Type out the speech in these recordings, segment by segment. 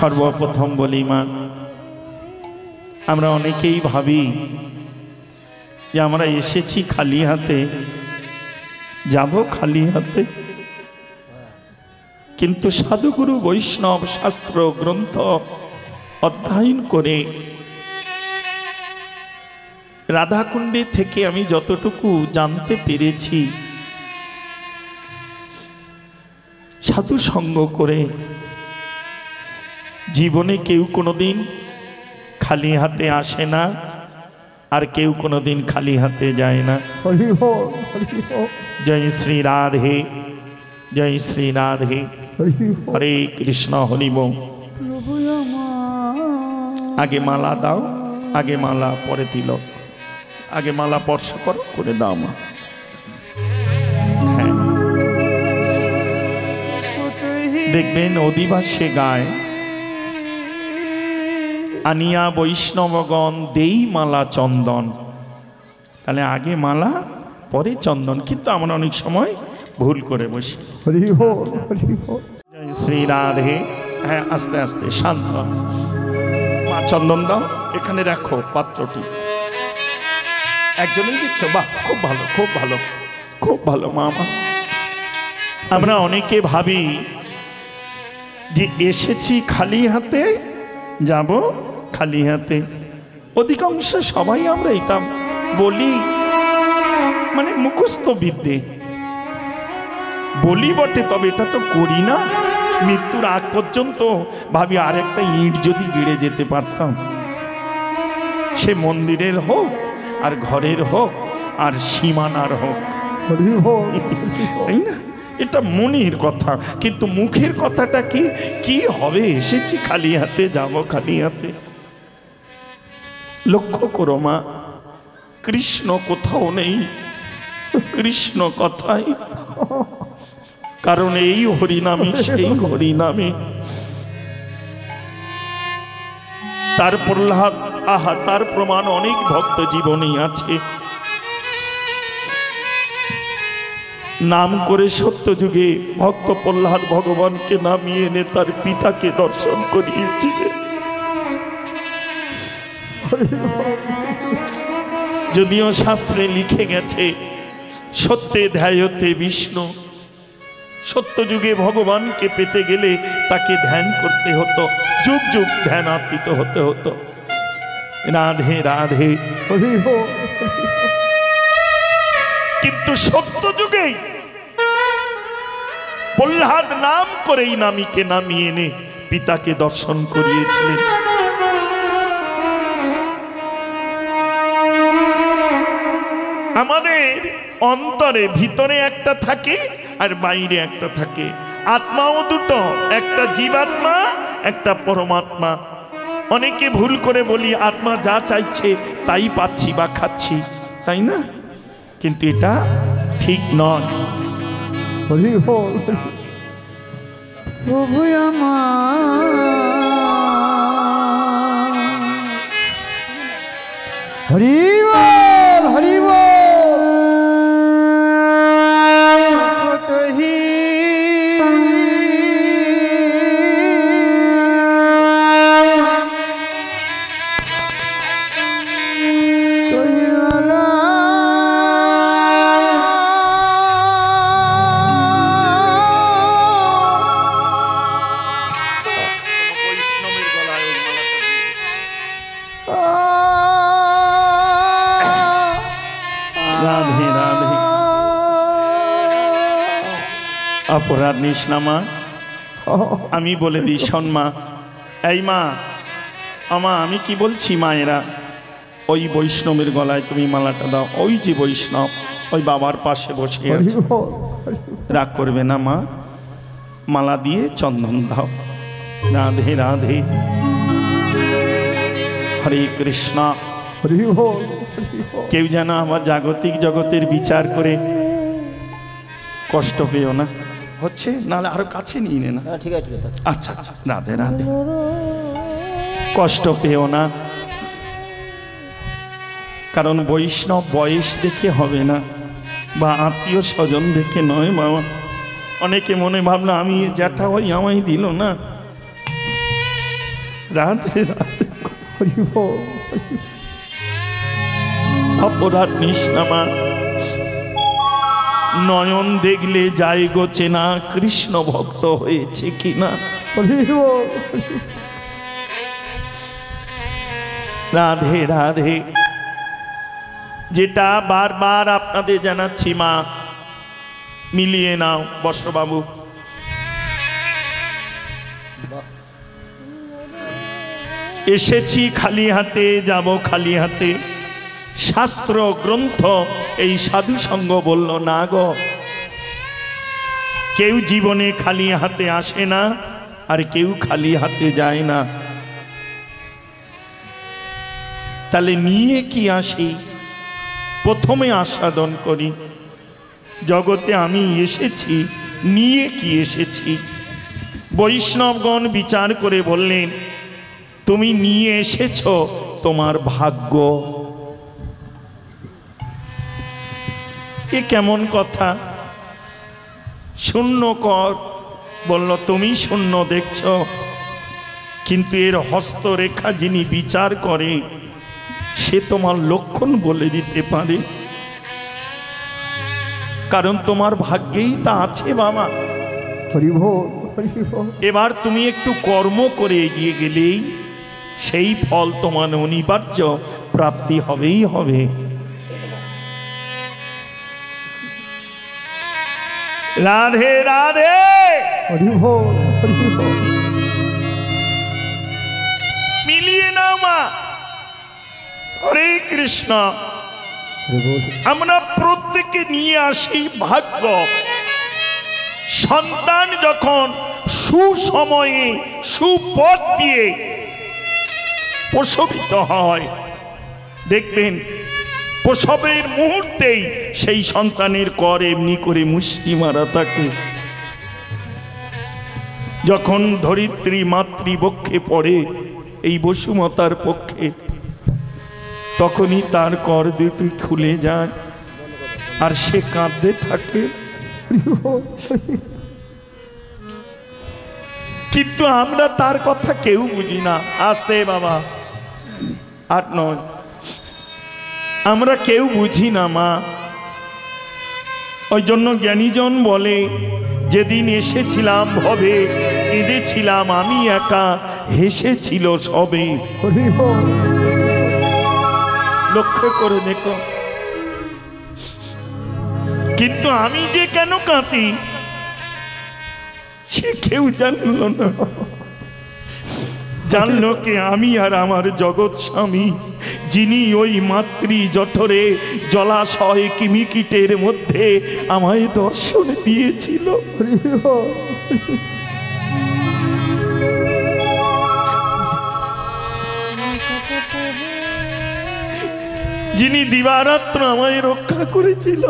সর্বপ্রথম বলি মা, আমরা অনেকেই ভাবি যে আমরা এসেছি খালি হাতে, যাব খালি হাতে, কিন্তু সাধুগুরু বৈষ্ণব শাস্ত্র গ্রন্থ অধ্যয়ন করে রাধাকুণ্ডে থেকে আমি যতটুকু জানতে পেরেছি, সাধু সঙ্গ করে জীবনে কেউ কোনোদিন খালি হাতে আসে না, আর কেউ কোনোদিন খালি হাতে যায় না। জয় শ্রী রাধে, জয় শ্রী রাধে, হরে কৃষ্ণ, হরি বল। আগে মালা দাও, আগে মালা পরে তিলক, আগে মালা স্পর্শ করো, করে দাও মা। হ্যাঁ, দেখবেন অধিবাসে গায়, আনিয়া বৈষ্ণবগণ দেই মালা চন্দন। তাহলে আগে মালা পরে চন্দন, কিন্তু আমরা অনেক সময় ভুল করে বসি। জয় শ্রী রাধে। হ্যাঁ, আস্তে আস্তে শান্ত। মা চন্দন দাও, এখানে রাখো পাত্রটি। একজনই দিচ্ছ? বাহ, খুব ভালো, খুব ভালো, খুব ভালো মা। আমরা অনেকে ভাবি যে এসেছি খালি হাতে, যাব খালি হাতে। অধিকাংশ সবাই আমরা এটা বলি, মানে মুখস্থ বিদ্যে বলি বটে, তবে এটা তো করি না। মৃত্যুর আগ পর্যন্ত ভাবি আর একটা ইট যদি গিড়ে যেতে পারতাম, সে মন্দিরের হোক আর ঘরের হোক আর সীমানার হোক, তাই না? এটা মনের কথা, কিন্তু মুখের কথাটা কি হবে? এসেছি খালি হাতে, যাব খালি হাতে। লক্ষ্য করো মা, কৃষ্ণ কোথাও নেই, কৃষ্ণ কথাই। কারণ এই হরিনামে সেই হরিনামে। তার প্রহ্লাদ, আহা, তার প্রমাণ অনেক ভক্ত জীবনে আছে। নাম করে সত্য যুগে ভক্ত প্রহ্লাদ ভগবানকে নামিয়ে এনে তার পিতাকে দর্শন করিয়েছিলেন। যদিও শাস্ত্রে লিখে গেছে সত্যে ধ্যায়তে বিষ্ণু, সত্য যুগে ভগবানকে পেতে গেলে তাকে ধ্যান করতে হতো, যুগ যুগ ধ্যানাতীত হতে হতো। রাধে রাধে। কিন্তু সত্য যুগেই প্রহ্লাদ নাম করেই নামীকে নামিয়ে এনে পিতাকে দর্শন করিয়েছিলেন। আমাদের অন্তরে ভিতরে একটা থাকে আর বাইরে একটা থাকে, আত্মাও দুটো, একটা জীবাত্মা, একটা পরমাত্মা। অনেকে ভুল করে বলি আত্মা যা চাইছে তাই পাচ্ছি বা খাচ্ছি, তাই না? কিন্তু এটা ঠিক নয়। হরি হরি অপরাধ নিস না মা, আমি বলে দিই। শোন মা, এই মা, আমা আমি কি বলছি, মায়েরা ওই বৈষ্ণবের গলায় তুমি মালাটা দাও। ওই যে বৈষ্ণব ওই বাবার পাশে বসে আছে, রাগ করবে না মা, মালা দিয়ে চন্দন দাও। রাধে রাধে, হরে কৃষ্ণ। কেউ যেন আমার জাগতিক জগতের বিচার করে কষ্ট পেও না, হচ্ছে নাহলে আরো কাছে নিয়ে নে না। ঠিক আছে, আচ্ছা আচ্ছা, রাধে রাধে। কষ্ট পেও না, কারণ বৈষ্ণব বয়স দেখে হবে না বা আত্মীয় স্বজন দেখে নয় বাবা। অনেকে মনে ভাবনা আমি জ্যাঠা হই আমায় দিল না, রাধে রাধে। হরি বল। অপরাধ নিষ্ণামা নয়ন দেখলে যায় গো চেনা কৃষ্ণ ভক্ত হয়েছে কিনা। হরি বল। রাধে রাধে। যেটা বারবার আপনাদের জানাচ্ছি মা, মিলিয়ে নাও। বর্ষবাবু, এসেছি খালি হাতে, যাব খালি হাতে। শাস্ত্র গ্রন্থ এই সাধু সঙ্গ বলল না গো, কেউ জীবনে খালি হাতে আসে না, আর কেউ খালি হাতে যায় না। তাহলে নিয়ে কি আসি? প্রথমে আস্বাদন করি। জগতে আমি এসেছি, নিয়ে কি এসেছি? বৈষ্ণবগণ বিচার করে বললেন, তুমি নিয়ে এসেছ তোমার ভাগ্য। এ কেমন কথা? শূন্য কর বলল, তুমি শূন্য দেখছ, কিন্তু এর হস্তরেখা যিনি বিচার করে সে তোমার লক্ষণ বলে দিতে পারে, কারণ তোমার ভাগ্যেই তা আছে বাবা। হরি বল। হরি বল। এবার তুমি একটু কর্ম করে এগিয়ে গেলেই সেই ফল তোমার অনিবার্য প্রাপ্তি হবেই হবে। রাধে রাধে। হরি বল। হরি বল। মিলিয়ে নাও মা। হরে কৃষ্ণ। হরি বল। আমরা প্রত্যেকে নিয়ে আসি ভাগ্য। সন্তান যখন সুসময়ে সুপথ দিয়ে প্রসবিত হয়, দেখবেন প্রসবের মুহূর্তেই সেই সন্তানের কর এমনি করে মুষ্টি মারা থাকে। যখন ধরিত্রী মাতৃবক্ষে পড়ে এই বসুমতার পক্ষে, তখনই তার কর দুটি খুলে যায় আর সে কাঁদতে থাকে। কিন্তু আমরা তার কথা কেউ বুঝি না। আসতে বাবা, 8-9, আমরা কেউ বুঝি না মা। ওই জন্য জ্ঞানীজন বলে, যেদিন এসেছিলাম ভবে কেঁদেছিলাম আমি একা, হেসেছিল সবে। লক্ষ্য করে দেখো। কিন্তু আমি যে কেন কাঁদি সে কেউ জানল না। জানল কে? আমি আর আমার জগৎ স্বামী, যিনি ওই মাতৃ জঠরে জলাশয় কিমিকিটের মধ্যে আমায় দর্শন দিয়েছিল। যিনি দিবারাত্র আমায় রক্ষা করেছিল।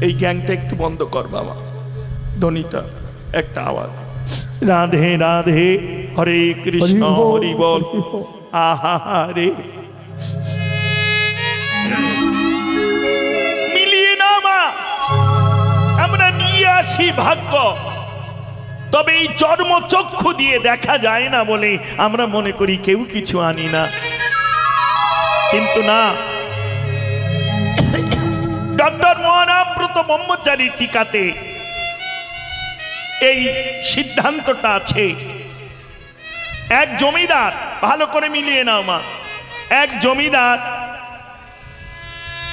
এই গ্যাংটা একটু বন্ধ কর বাবা, ধ্বনিটা একটা আওয়াজ। রাধে রাধে। হরে কৃষ্ণ। হরি বল। আহা রে। মিলিয়ে না মা, আমরা নিয়ে আসি ভাগ্য। তবে এই চর্মচক্ষু দিয়ে দেখা যায় না বলে আমরা মনে করি কেউ কিছু আনি না, কিন্তু না। ডক্টর মহানামব্রত ব্রহ্মচারী টিকাতে এই সিদ্ধান্তটা আছে। এক জমিদার, ভালো করে মিলিয়ে নাও মা, এক জমিদার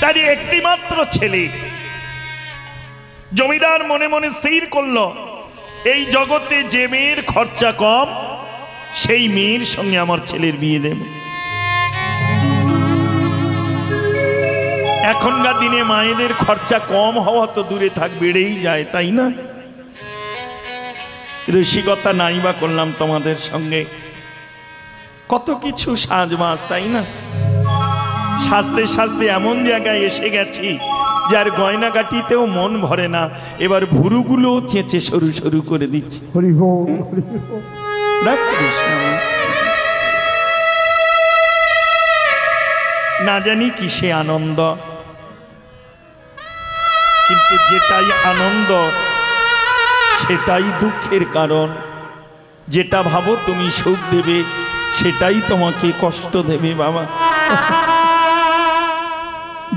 তারই একটি মাত্র ছেলে। জমিদার মনে মনে স্থির করলো, এই জগতে যে মেয়ের খরচা কম সেই মেয়ের সঙ্গে আমার ছেলের বিয়ে দেব। এখনকার দিনে মায়েদের খরচা কম হওয়া তো দূরে থাক, বেড়েই যায়, তাই না? রসিকতা নাই বা করলাম তোমাদের সঙ্গে, কত কিছু সাজবাজ, তাই না? সাজতে সাজতে এমন জায়গায় এসে গেছি যার গয়নাগাটিতেও মন ভরে না, এবার ভুরুগুলো চেঁচে সরু সরু করে দিচ্ছে। না জানি কিসে আনন্দ, কিন্তু যেটাই আনন্দ সেটাই দুঃখের কারণ। যেটা ভাবো তুমি সুখ দেবে সেটাই তোমাকে কষ্ট দেবে বাবা।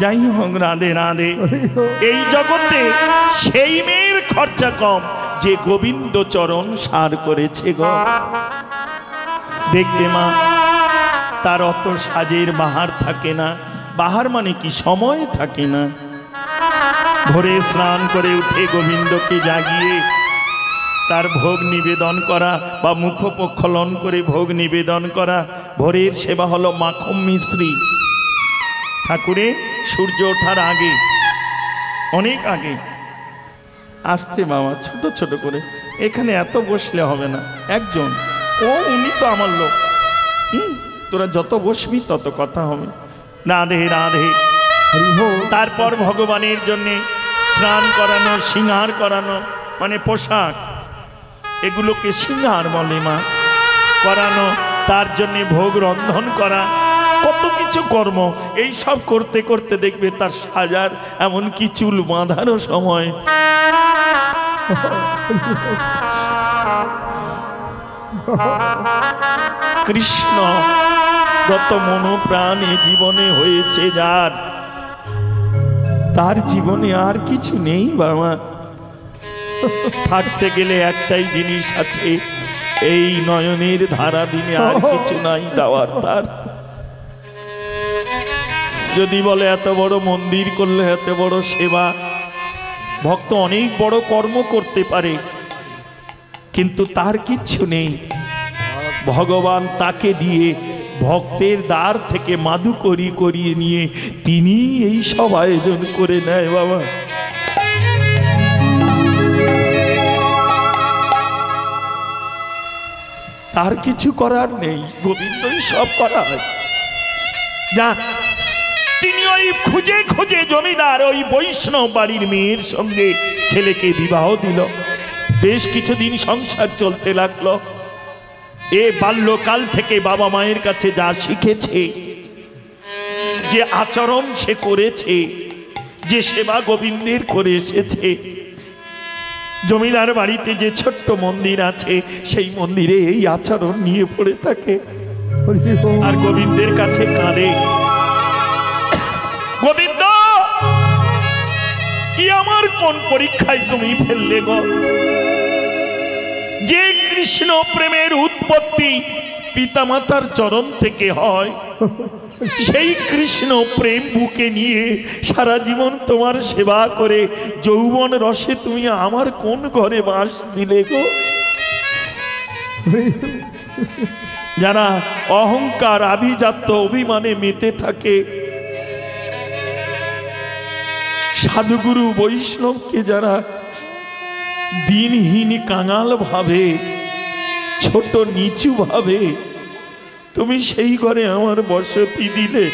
যাই হোক, রাধে রাধে। এই জগতে সেই মেয়ের খরচা কম যে গোবিন্দ চরণ সার করেছে গো। দেখবে মা, তার অত সাজের বাহার থাকে না। বাহার মানে কি, সময় থাকে না। ভোরে স্নান করে উঠে গোবিন্দকে জাগিয়ে তার ভোগ নিবেদন করা বা মুখপ্রক্ষলন করে ভোগ নিবেদন করা। ভোরের সেবা হলো মাখন মিশ্রি। ঠাকুরে সূর্য ওঠার আগে, অনেক আগে, আসতে বাবা ছোট ছোট করে, এখানে এত বসলে হবে না। একজন উনি তো আমার লোক, তোরা যত বসবি তত কথা হবে। রাধে রাধে। তারপর ভগবানের জন্যে স্নান করানো, শৃঙ্গার করানো, মানে পোশাক, এগুলোকে শৃঙ্গার বলে মা, করানো। তার জন্যে ভোগ রন্ধন করা, কত কিছু কর্ম। এই সব করতে করতে দেখবে তার সাজার, এমনকি চুল বাঁধারও সময়। কৃষ্ণ যত মনোপ্রাণ এ জীবনে হয়েছে যার, তার জীবনে আর কিছু নেই বাবা। থাকতে গেলে একটাই জিনিস আছে, এই নয়নের ধারা দিনে আর কিছু নাই দেওয়ার তার। যদি বলে এত বড় মন্দির করলে, এত বড় সেবা, ভক্ত অনেক বড় কর্ম করতে পারে, কিন্তু তার কিচ্ছু নেই। ভগবান তাকে দিয়ে ভক্তের দ্বার থেকে মাদুকরি করিয়ে নিয়ে তিনি এই সব আয়োজন করে নেয় বাবা। তার কিছু করার নেই, গোবিন্দই সব করায়। যা তিনি ওই খুঁজে খুঁজে জমিদার ওই বৈষ্ণব বাড়ির মেয়ের সঙ্গে ছেলেকে বিবাহ দিল। বেশ কিছুদিন সংসার চলতে লাগলো। এ বাল্যকাল থেকে বাবা মায়ের কাছে যা শিখেছে, যে আচরণ সে করেছে, যে সেবা গোবিন্দের করে এসেছে, জমিদার বাড়িতে যে ছোট্ট মন্দির আছে সেই মন্দিরে এই আচরণ নিয়ে পড়ে থাকে আর গোবিন্দের কাছে কাঁদে। গোবিন্দ, কি আমার কোন পরীক্ষায় তুমি ফেললে গো? যে কৃষ্ণ প্রেমের উৎপত্তি পিতামাতার চরণ থেকে হয়, সেই কৃষ্ণ প্রেম বুকে নিয়ে সারা জীবন তোমার সেবা করে যৌবন রসে তুমি আমার কোন ঘরে বাস দিলে গো? যারা অহংকার আভিজাত্য অভিমানে মেতে থাকে, সাধুগুরু বৈষ্ণবকে যারা দিনহীন কাঙাল ভাবে, ছোট নিচু ভাবে, তুমি সেই ঘরে আমার বসতি দিলে।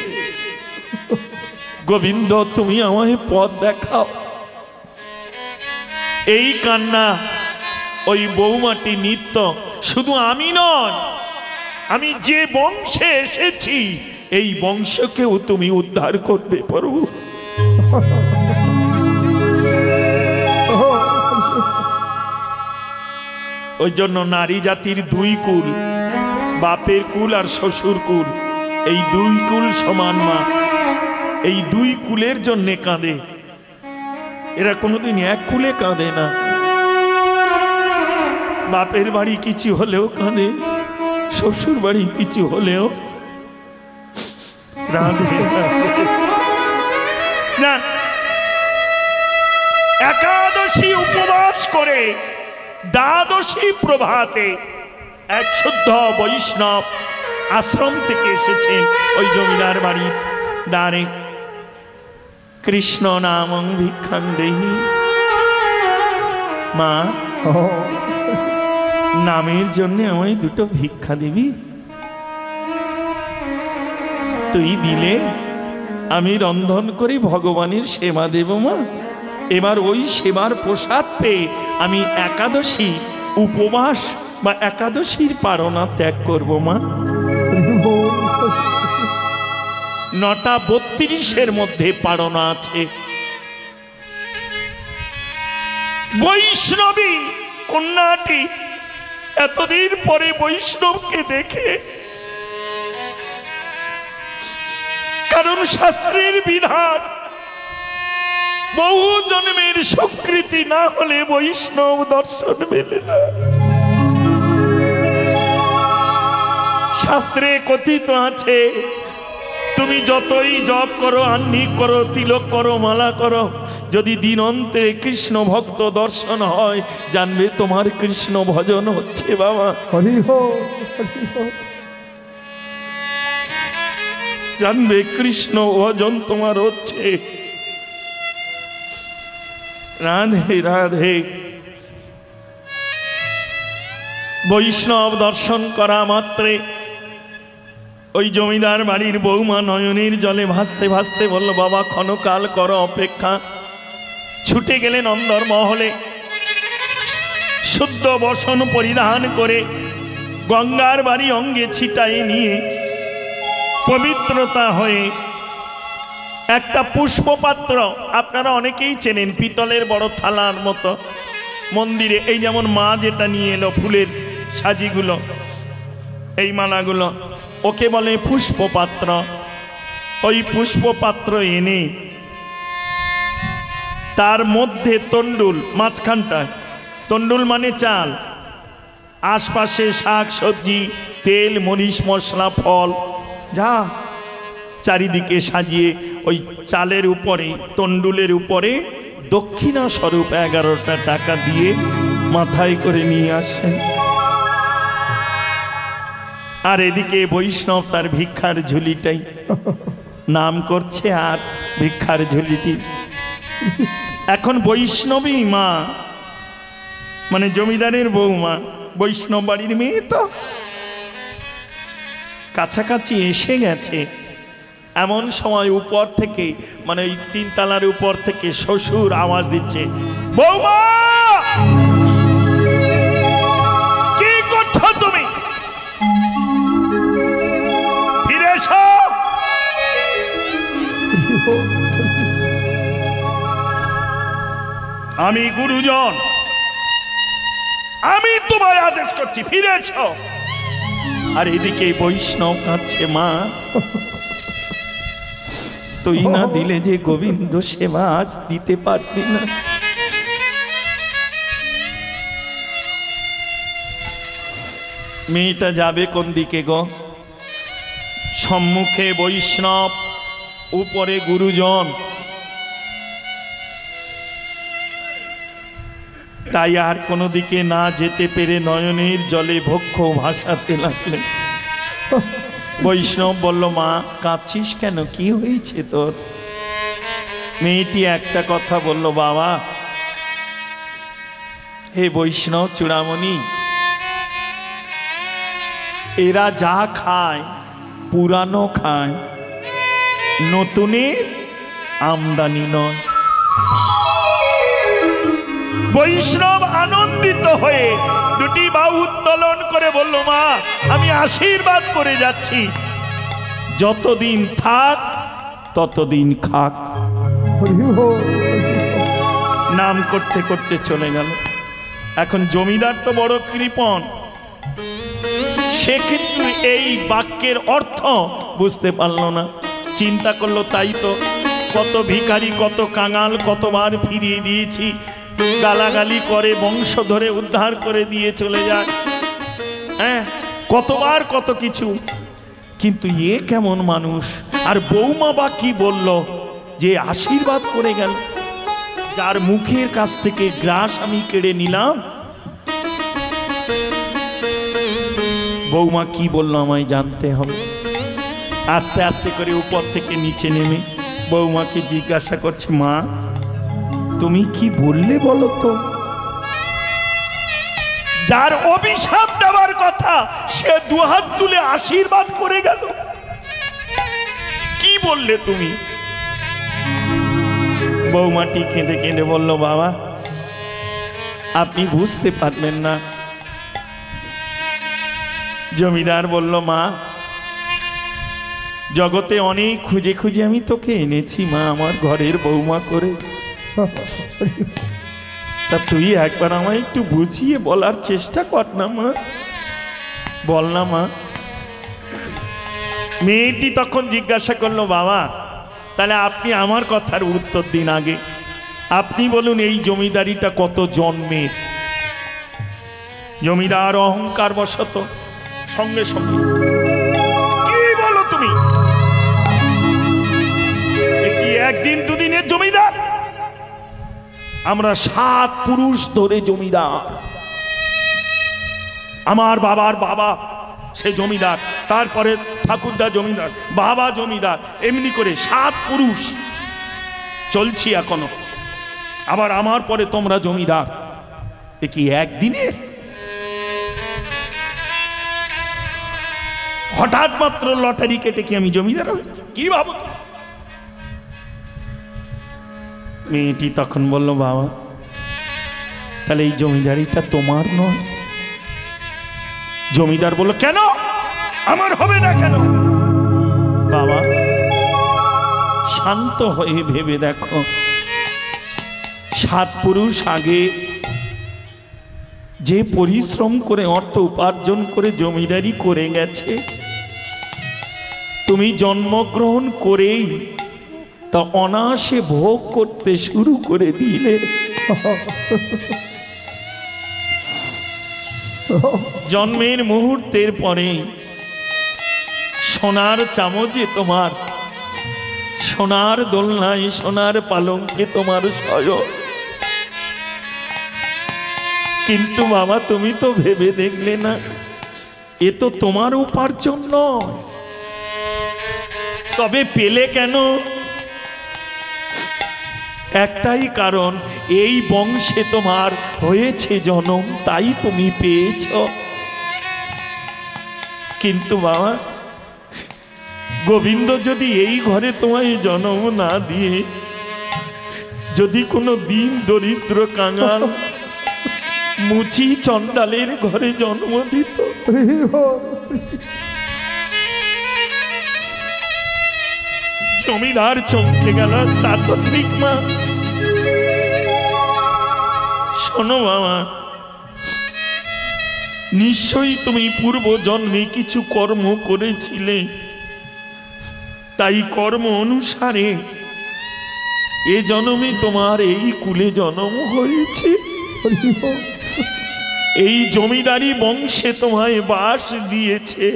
গোবিন্দ, তুমি আমায় পথ দেখাও। এই কান্না ওই বৌমাটি নিত্য, শুধু আমি নয়, আমি যে বংশে এসেছি এই বংশকেও তুমি উদ্ধার করবে প্রভু। ওই জন্য নারী জাতির দুই কুল, বাপের কুল আর শ্বশুর কুল, এই দুই কুল সমান মা। এই দুই কুলের জন্য কাঁদে, এরা কোনোদিন এক কুলে কাঁদে না। বাপের বাড়ি কিছু হলেও কাঁদে, শ্বশুর বাড়ি কিছু হলেও কাঁদে না। একাদশী উপবাস করে দ্বাদশী প্রভাতে এক শুদ্ধ বৈষ্ণব আশ্রম থেকে এসেছেন ওই জমিদার বাড়ির দ্বারে। কৃষ্ণ নামং ভিক্ষাং দেহি। মা, নামের জন্য আমায় দুটো ভিক্ষা দিবি? তুই দিলে আমি রন্ধন করি ভগবানের সেবা দেব মা। এবার ওই সেবার প্রসাদ পেয়ে আমি একাদশী উপবাস বা একাদশীর পারনা ত্যাগ করব মা। 9:32 মধ্যে পারনা আছে। বৈষ্ণবী কন্যাটি এতদিন পরে বৈষ্ণবকে দেখে, কারণ শাস্ত্রের বিধান বহু জন্মের স্বীকৃতি না হলে বৈষ্ণব দর্শন মেলে না। শাস্ত্রে কথিত আছে, তুমি যতই জপ করো, আহ্নিক করো, তিলক করো, মালা করো, যদি দিন অন্তে কৃষ্ণ ভক্ত দর্শন হয়, জানবে তোমার কৃষ্ণ ভজন হচ্ছে। বাবা হরি বল, হরি বল। জানবে কৃষ্ণ ভজন তোমার হচ্ছে। রাধে রাধে। বৈষ্ণব দর্শন করা মাত্রে ওই জমিদার বাড়ির বৌমা নয়নের জলে ভাসতে ভাসতে বলল, বাবা ক্ষণকাল করো অপেক্ষা। ছুটে গেলেন অন্দর মহলে, শুদ্ধ বসন পরিধান করে গঙ্গার বাড়ি অঙ্গে ছিটাই নিয়ে পবিত্রতা হয়ে একটা পুষ্পপাত্র, আপনারা অনেকেই চেনেন, পিতলের বড় থালার মতো মন্দিরে, এই যেমন মা যেটা নিয়ে এলো ফুলের সাজিগুলো, এই মালাগুলো, ওকে বলে পুষ্পপাত্র। ওই পুষ্পপাত্র এনে তার মধ্যে তন্ডুল, মাঝখানটা তন্ডুল মানে চাল, আশপাশে শাক সবজি, তেল, মরিচ, মশলা, ফল, যা চারিদিকে সাজিয়ে ওই চালের উপরে, তন্ডুলের উপরে দক্ষিণা স্বরূপ 11টা টাকা দিয়ে মাথায় করে নিয়ে আসেন। আর এদিকে বৈষ্ণব তার ভিক্ষার ঝুলিটাই নাম করছে, আর ভিক্ষার ঝুলিটি এখন বৈষ্ণবী মা, মানে জমিদারের বৌমা, বৈষ্ণব বাড়ির মেয়ে তো কাছাকাছি এসে গেছে। এমন সময় উপর থেকে, মানে ওই 3 তলার উপর থেকে শ্বশুর আওয়াজ দিচ্ছে, বৌমা কি করছো তুমি, ফিরে এসো। আমি গুরুজন, আমি তোমায় আদেশ করছি, ফিরে এসো। আর এদিকে বৈষ্ণব কাঁদছে, মা তুই না দিলে যে গোবিন্দ সেবা আজ দিতে পারবি না। মেয়েটা যাবে কোন দিকে গো? সম্মুখে বৈষ্ণব, উপরে গুরুজন, তাই আর কোনো দিকে না যেতে পেরে নয়নের জলে বক্ষ ভাসাতে লাগলেন। বৈষ্ণব বলল, মা কাঁদছিস কেন, কি হয়েছে তোর? মেয়েটি একটা কথা বলল, বাবা হে বৈষ্ণব চূড়ামণি, এরা যা খায় পুরানো খায়, নতুনের আমদানি নয়। বৈষ্ণব আনন্দিত হয়ে দুটি বাহু উত্তোলন করে বলল, মা আমি আশীর্বাদ করে যাচ্ছি, যতদিন থাক ততদিন খাক। নাম করতে করতে চলে গেল। এখন জমিদার তো বড় কৃপণ, সে কিন্তু এই বাক্যের অর্থ বুঝতে পারল না। চিন্তা করলো, তাই তো কত ভিখারি, কত কাঙাল, কতবার ফিরিয়ে দিয়েছি, গালাগালি করে বংশ ধরে উদ্ধার করে দিয়ে চলে যায়, হ্যাঁ কতবার কত কিছু, কিন্তু এ কেমন মানুষ? আর বৌমা বা কি বলল যে আশীর্বাদ করে গেল, যার মুখের কাছ থেকে গ্রাস আমি কেড়ে নিলাম। বৌমা কি বলল আমায় জানতে হবে। আস্তে আস্তে করে উপর থেকে নিচে নেমে বৌমাকে জিজ্ঞাসা করছে, মা তুমি কি বললে বলো তো? যার অভিশাপ দেওয়ার কথা সে দুহাত তুলে আশীর্বাদ করে গেল, কি বললে তুমি? বৌমাটি কেঁদে কেঁদে বলল, বাবা আপনি বুঝতে পারলেন না। জমিদার বলল, মা জগতে অনেক খুঁজে খুঁজে আমি তোকে এনেছি মা, আমার ঘরের বৌমা করে, তা তুই একবার আমায় একটু বুঝিয়ে বলার চেষ্টা কর না মা, বল না মা। মেয়েটি তখন জিজ্ঞাসা করলো, বাবা তাহলে আপনি আমার কথার উত্তর দিন আগে। আপনি বলুন এই জমিদারিটা কত জন্মের? জমিদার অহংকার বশত সঙ্গে সঙ্গে, কি বলো তুমি, কি একদিন দুদিনের জমিদার? আমরা 7 পুরুষ ধরে জমিদার। আমার বাবার বাবা সে জমিদার, তারপরে ঠাকুরদা জমিদার, বাবা জমিদার, এমনি করে 7 পুরুষ চলছি এখনো। আবার আমার পরে তোমরা জমিদার। এ কি একদিনের? হঠাৎ মাত্র লটারি কেটে কি আমি জমিদার হয়েছি? কি ভাবো? মেয়েটি তখন বলল, বাবা তাহলে এই জমিদারিটা তোমার নয়? জমিদার বলল, কেন আমার হবে না কেন? বাবা শান্ত হয়ে ভেবে দেখো, 7 পুরুষ আগে যে পরিশ্রম করে অর্থ উপার্জন করে জমিদারি করে গেছে, তুমি জন্মগ্রহণ করেই তা অনায়াসে ভোগ করতে শুরু করে দিলে। জন্মের মুহূর্তের পরে সোনার চামচে তোমার, সোনার দোলনায় সোনার পালঙ্কে তোমার শয়ন। কিন্তু বাবা তুমি তো ভেবে দেখলে না, এ তো তোমার উপার্জন নয়। তবে পেলে কেন? একটাই কারণ, এই বংশে তোমার হয়েছে জন্ম, তাই তুমি পেয়েছ। কিন্তু বাবা গোবিন্দ যদি এই ঘরে তোমায় জন্ম না দিয়ে যদি কোনো দিন দরিদ্র কাঙাল মুচি চন্ডালের ঘরে জন্ম দিত, জমিদার চমকে গেল। তা তো ঠিক মা। শোনো বাবা, নিশ্চয়ই তুমি পূর্ব জন্মে কিছু কর্ম করেছিলে, তাই কর্ম অনুসারে এ জন্মে তোমার এই কুলে জন্ম হয়েছে। এই জমিদারি বংশে তোমায় বাস দিয়েছে।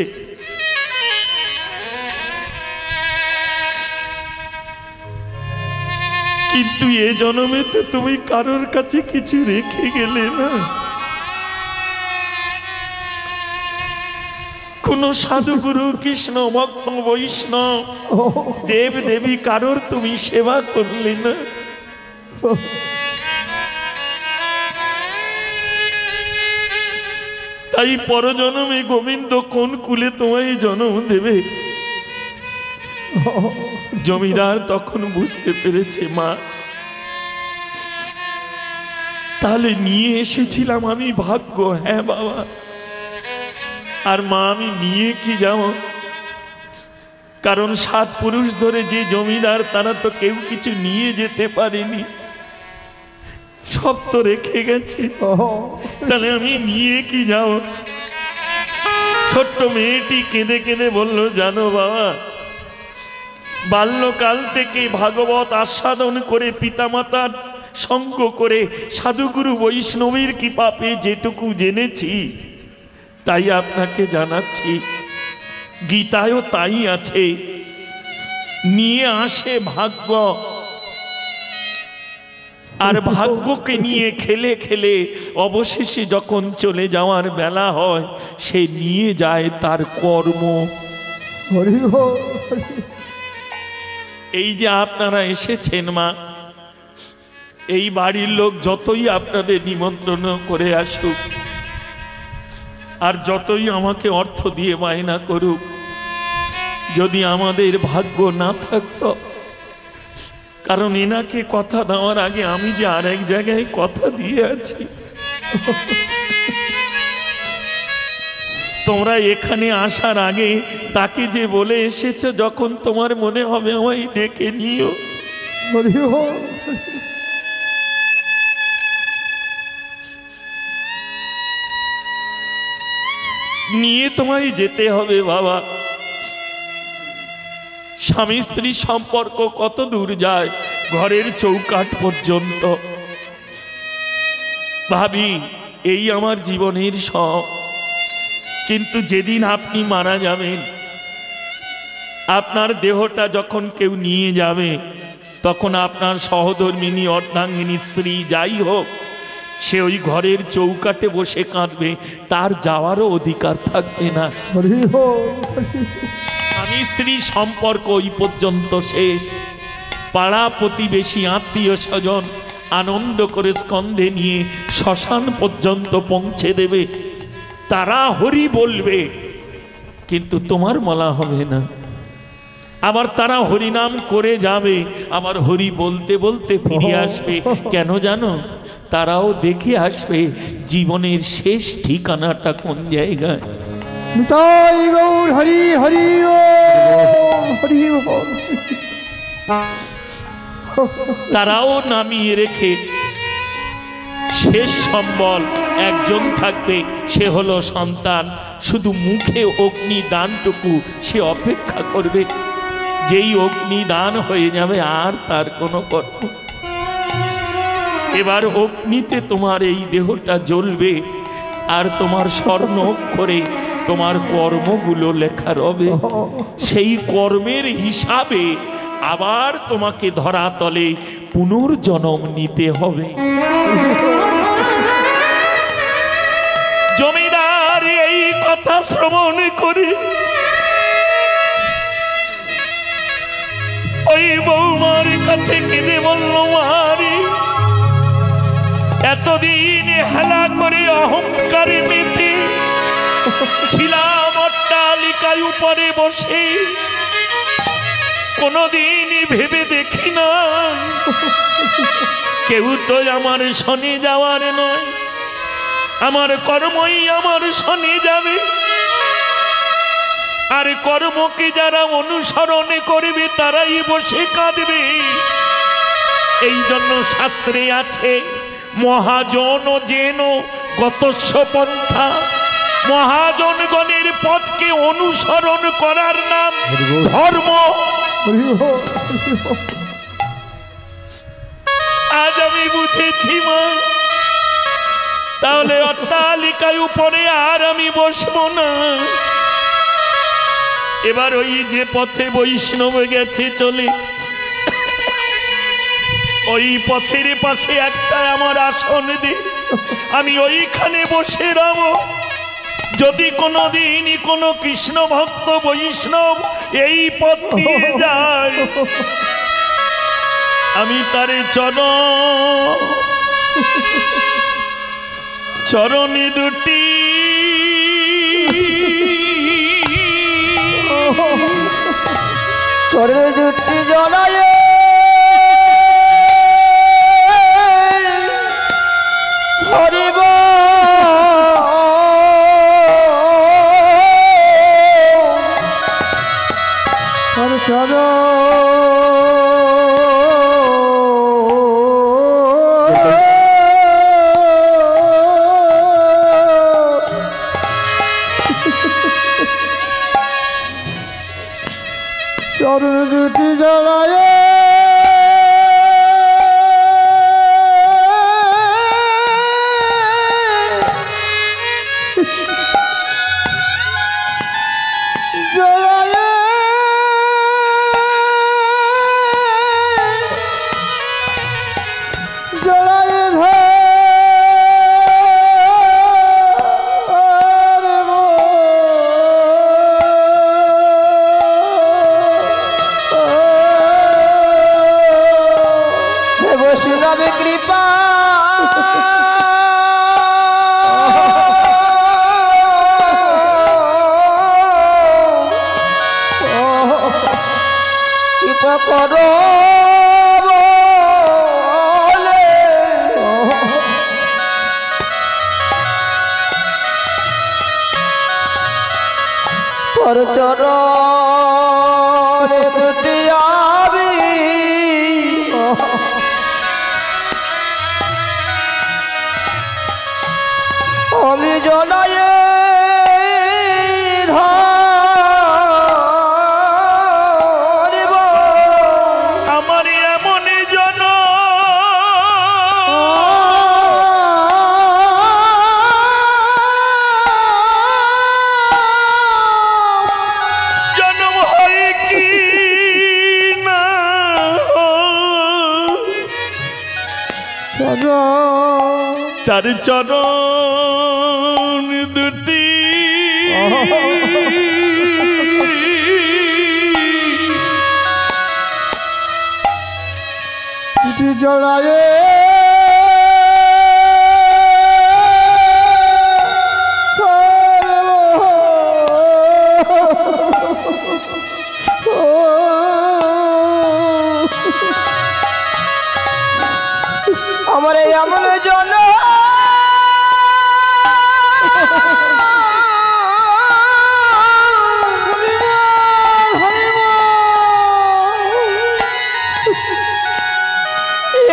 কিন্তু এ জন্মে তো তুমি কারোর কাছে কিছু রেখে গেলে না। কোন সাধুগুরু, কৃষ্ণ ভক্ত, বৈষ্ণব, দেব দেবী কারোর তুমি সেবা করলে না। তাই পরজন্মে গোবিন্দ কোন কুলে তোমায় জন্ম দেবে? জমিদার তখন বুঝতে পেরেছে, মা তাহলে নিয়ে এসেছিলাম আমি ভাগ্য। হ্যাঁ বাবা, আর মা আমি নিয়ে কি যাব? কারণ 7 পুরুষ ধরে যে জমিদার, তারা তো কেউ কিছু নিয়ে যেতে পারেনি, সব তো রেখে গেছে। তাহলে আমি নিয়ে কি যাব? ছোট্ট মেয়েটি কেঁদে কেঁদে বলল, জানো বাবা, বাল্যকাল থেকে ভাগবত আস্বাদন করে, পিতামাতার সঙ্গ করে, সাধুগুরু বৈষ্ণবের কৃপা পেয়ে যেটুকু জেনেছি তাই আপনাকে জানাচ্ছি। গীতায়ও তাই আছে, নিয়ে আসে ভাগ্য, আর ভাগ্যকে নিয়ে খেলে খেলে অবশেষে যখন চলে যাওয়ার বেলা হয়, সে নিয়ে যায় তার কর্ম। এই যে আপনারা এসেছেন মা, এই বাড়ির লোক যতই আপনাদের নিমন্ত্রণ করে আসুক, আর যতই আমাকে অর্থ দিয়ে বায়না করুক, যদি আমাদের ভাগ্য না থাকতো, কারণ এনাকে কথা দেওয়ার আগে আমি যে আরেক জায়গায় কথা দিয়ে আছি, তোমরা এখানে আসার আগে তাকে যে বলে এসেছো, যখন তোমার মনে হবে আমায় ডেকে নিও। নিয়ে তোমায় যেতে হবে বাবা। স্বামী স্ত্রী সম্পর্ক কত দূর যায়, ঘরের চৌকাঠ পর্যন্ত। ভাবি এই আমার জীবনের সব, কিন্তু যেদিন আপনি মারা যাবেন, আপনার দেহটা যখন কেউ নিয়ে যাবে, তখন আপনার সহধর্মিনী অর্ধাঙ্গিনী স্ত্রী যাই হোক, সে ওই ঘরের চৌকাঠে বসে কাঁদবে, তার যাওয়ারও অধিকার থাকবে না। স্বামী স্ত্রী সম্পর্ক ওই পর্যন্ত শেষ। পাড়া প্রতিবেশী আত্মীয় স্বজন আনন্দ করে স্কন্ধে নিয়ে শ্মশান পর্যন্ত পৌঁছে দেবে, তারা হরি বলবে, কিন্তু তোমার বলা হবে না। আবার তারা হরিনাম করে যাবে, আবার হরি বলতে বলতে ফিরে আসবে। কেন জানো? তারাও দেখে আসবে জীবনের শেষ ঠিকানাটা কোন জায়গায়। হরি হরি হরি। তারাও নামিয়ে রেখে শেষ সম্বল একজন থাকবে, সে হলো সন্তান। শুধু মুখে অগ্নি দানটুকু সে অপেক্ষা করবে, যেই অগ্নি দান হয়ে যাবে আর তার কোনো কর্ম। এবার অগ্নিতে তোমার এই দেহটা জ্বলবে, আর তোমার স্বর্ণ অক্ষরে তোমার কর্মগুলো লেখা রবে। সেই কর্মের হিসাবে আবার তোমাকে ধরাতলে পুনর্জন্ম নিতে হবে। জমিদার এই কথা শ্রবণ করে ওই বৌমার কাছে কেঁদে বলল, মারি এতদিন হেলা করে অহংকারে মেতে ছিলাম অট্টালিকায় উপরে বসে, কোনদিন ভেবে দেখি না কেউ তো আমার শনি যাওয়ার নয়, আমার কর্মই আমার শনি যাবে। আর কর্মকে যারা অনুসরণ করবে তারাই বসে কাঁদবে। এই জন্য শাস্ত্রে আছে, মহাজন যেন গতস্য পন্থা। মহাজনগণের পথকে অনুসরণ করার নাম ধর্ম। আজ আমি বুঝেছি মা, তাহলে অট্টালিকায় উপরে আর আমি বসবো না। এবার ওই যে পথে বৈষ্ণব গেছে চলে, ওই পথের পাশে একটা আমার আসন দে, আমি ওইখানে বসে রব। যদি কোনোদিন কোনো কৃষ্ণ ভক্ত বৈষ্ণব এই পথ দিয়ে যায়, আমি তারে চরণে দুটি চরণে দুটি জড়ায় হরিব চরণ দুটি জড়ায় চরণে দুটি আমি জনায়ে তার চরণ দুটি জড়ায়ে আমার এই এমন জন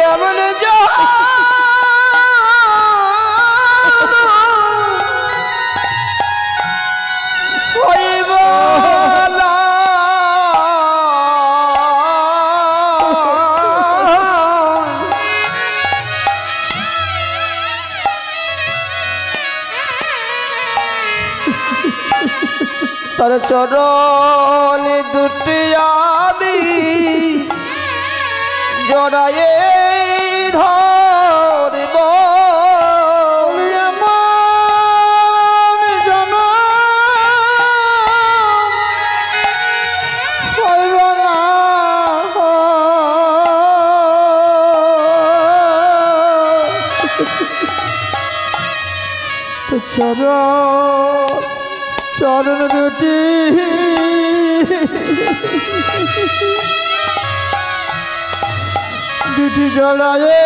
এমন তার চরণ দুটি আমি জড়ায়ে ধরব এমন জন হইব না তো চরণ দুটি দুটি জড়ায়ে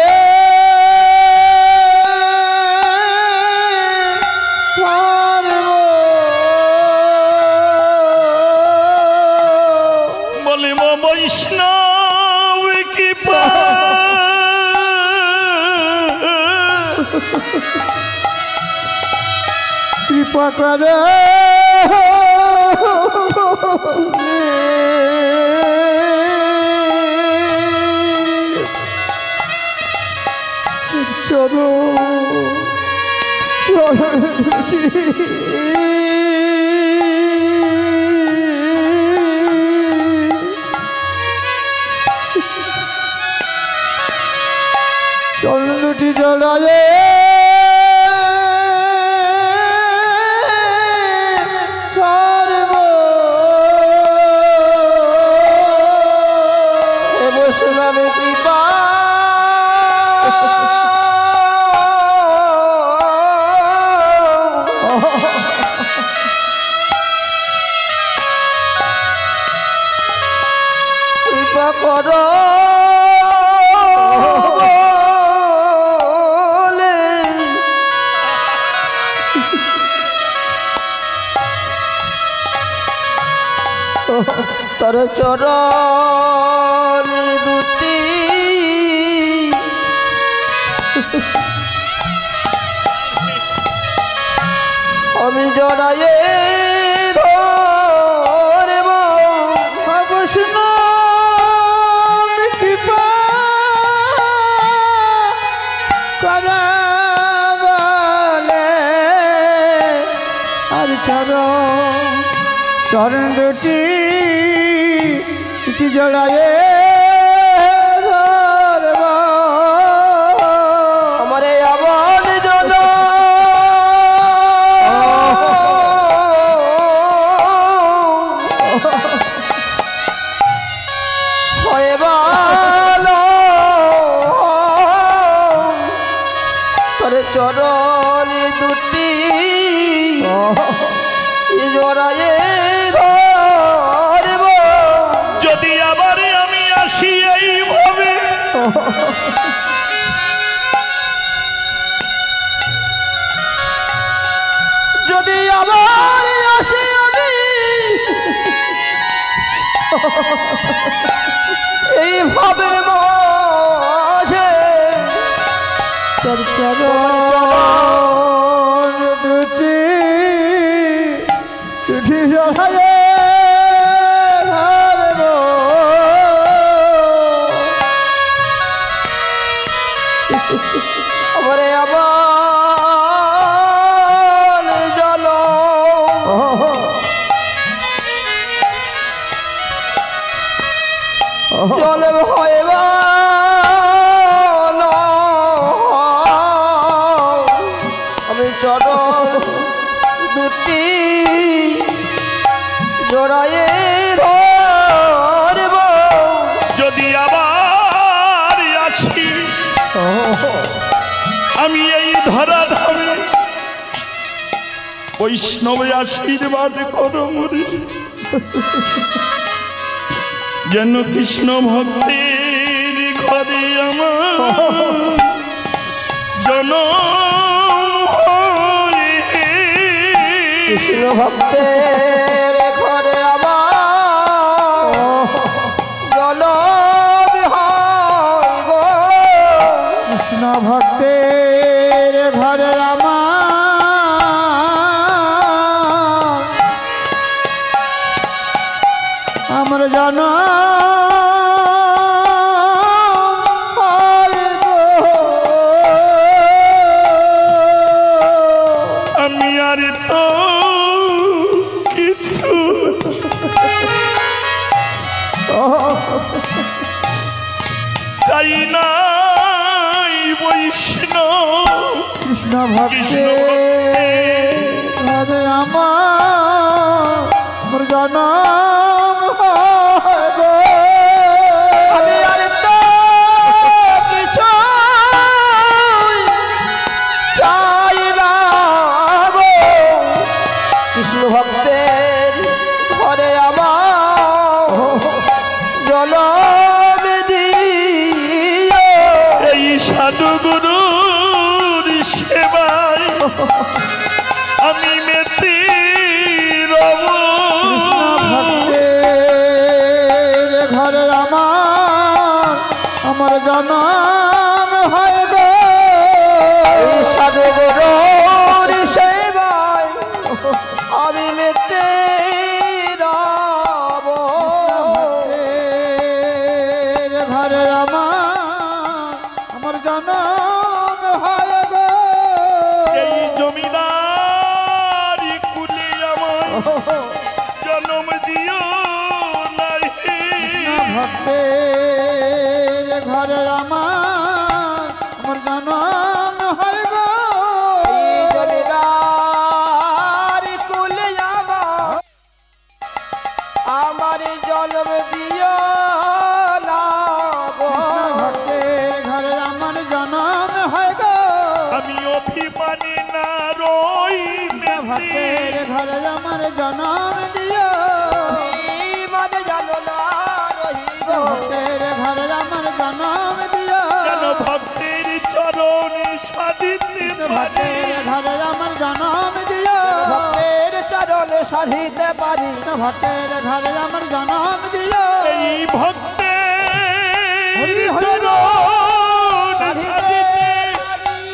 বলে বৈষ্ণব কি কৃপা করে চরণ দুটি জড়ায়ে বৈষ্ণবে কৃপা কৃপা কর তার চরণ দুটি আমি জড়ায়ে ধরব বৈষ্ণব কৃপা করে বলে আর চরণ দুটি জড়ায়ে ধরব আমার এমন জন হয়ে ভালো তোর চরণ দুটি জড়ায়ে ধরব যদি আবার আমি আসি এইভাবে যদি আবার আসি আমি এই ভাবের মাঝে তোর চরণ দুটি দুটি জড়ায়ে ধরব আমারে আবার জল জল হয় আমি এই ধরা ধামে বৈষ্ণবে আশীর্বাদ করো মরে, যেন কৃষ্ণ ভক্তের ঘরে আমার জনম হয়। কৃষ্ণ ভক্তের ঘরে আমার জনম হয় গো। কৃষ্ণ ভক্তের ঘরে আমার জনম হয় গো। আমি আর তো কিছু চাই না বৈষ্ণব। কৃষ্ণ ভক্তের ঘরে আমার জনম হয় গো। আমি আর তো কিছু চাই না গো। কৃষ্ণ ভক্তের ঘরে আমার জনম দিও। এই সাধু গুরুর সেবায় আমি মেতে রব। ভক্তের ঘরে আমার জনম হয় গো। সাধু গুরুর সেবায় আমি মেতে রব। ভক্তের ঘরে আমার জনম হয় গো। এই জমিদারি কুলে আমায় জন্ম দিও নাহি। ভক্তের ঘরে আমার জনম হয় গো। জমিদারি কুলে আমার জন্ম দিও না গো। ভক্তের ঘরে আমার জনম হয় গো। আমি অভিমানী না রই ভক্তের ঘরে আমার জনম দিও। মানে জানো না রহিব। ভক্তের ঘরে আমার জনম দিও। যেন ভক্তের চরণে সাধিতে ভক্তের ঘরে আমার জনম দিও। ভক্তের চরণে সাধিতে পারি। ভক্তের ঘরে আমার জনম দিও। এই ভক্তের চরণে সাধিতে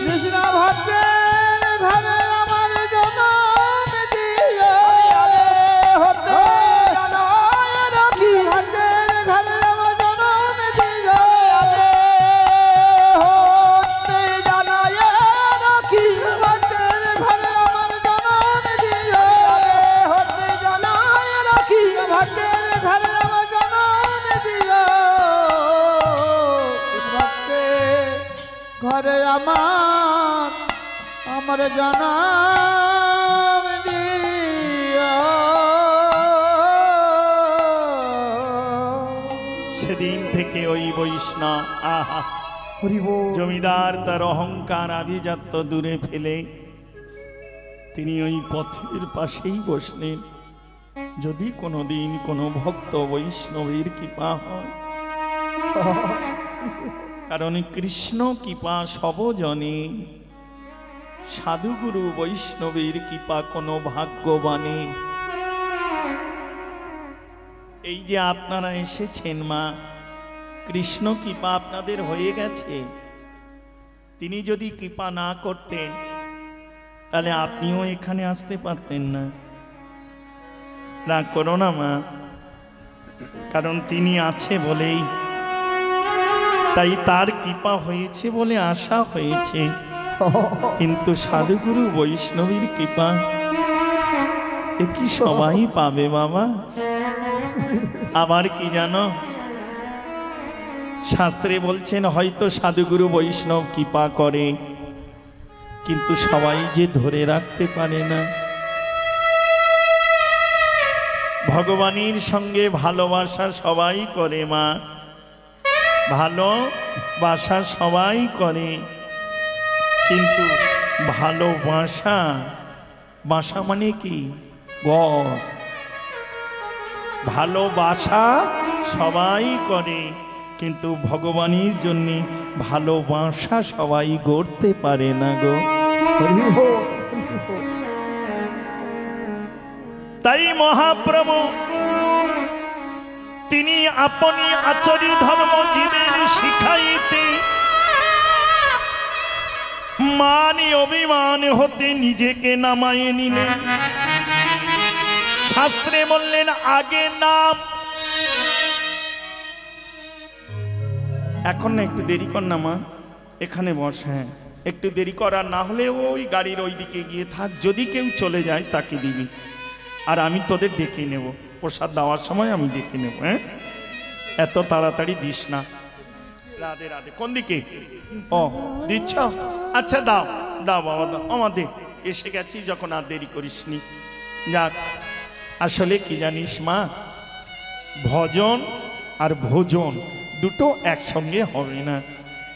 কৃষ্ণ ভক্তের ঘরে আমার জনম দিও। হতে জানায় রাখি। ভক্তের ঘরে আমার জনম দিও। হতে জানায় রাখি। ভক্তের ঘরে আমার জনম দিও। হতে জানায় রাখি। ভক্তের ঘরে আমার জনম দিও। ভক্তের ঘরে আমার জনম দিও। সেদিন থেকে ওই বৈষ্ণব আহা হরি বল। জমিদার তার অহংকার আভিজাত্য দূরে ফেলে তিনি ওই পথের পাশেই বসলেন। যদি কোনোদিন কোনো ভক্ত বৈষ্ণবের কৃপা হয়, কারণ কৃষ্ণ কৃপা সবজনে, সাধুগুরু বৈষ্ণবের কৃপা কোনো ভাগ্যবানে। এই যে আপনারা এসেছেন মা, কৃষ্ণ কৃপা আপনাদের হয়ে গেছে। তিনি যদি কৃপা না করতেন তাহলে আপনিও এখানে আসতে পারতেন না। রাগ করো না মা, কারণ তিনি আছে বলেই, তাই তার কৃপা হয়েছে বলে আশা হয়েছে। কিন্তু সাধুগুরু বৈষ্ণবীর কৃপা এ কি সবাই পাবে বাবা? আবার কি জানো, শাস্ত্রে বলছেন হয়তো সাধুগুরু বৈষ্ণব কৃপা করে, কিন্তু সবাই যে ধরে রাখতে পারে না। ভগবানের সঙ্গে ভালোবাসা সবাই করে মা, ভালোবাসা সবাই করে, কিন্তু ভালোবাসা, বাসা মানে কি? ঘর। ভালোবাসা সবাই করে, কিন্তু ভগবানের জন্য ভালোবাসা সবাই গড়তে পারে না গো। তাই মহাপ্রভু তিনি আপনি আচরি ধর্ম জীবের শিখাইতে মান অভিমান হতে নিজেকে নামায়ে নিলেন। শাস্ত্রে বললেন আগে নাম। এখন না একটু দেরি কর না মা, এখানে বস। হ্যাঁ একটু দেরি কর, আর না হলে ওই গাড়ির ওই দিকে গিয়ে থাক, যদি কেউ চলে যায় তাকে দিবি, আর আমি তোদের ডেকে নেব, প্রসাদ দেওয়ার সময় আমি ডেকে নেব। হ্যাঁ এত তাড়াতাড়ি দিস না। রাধে রাধে। কোন দিকে? ও দিচ্ছ, আচ্ছা দাও দাও বাবা দাও, আমাদের এসে গেছি যখন, আর দেরি করিস নি। যাক, আসলে কি জানিস মা, ভজন আর ভোজন দুটো একসঙ্গে হবে না,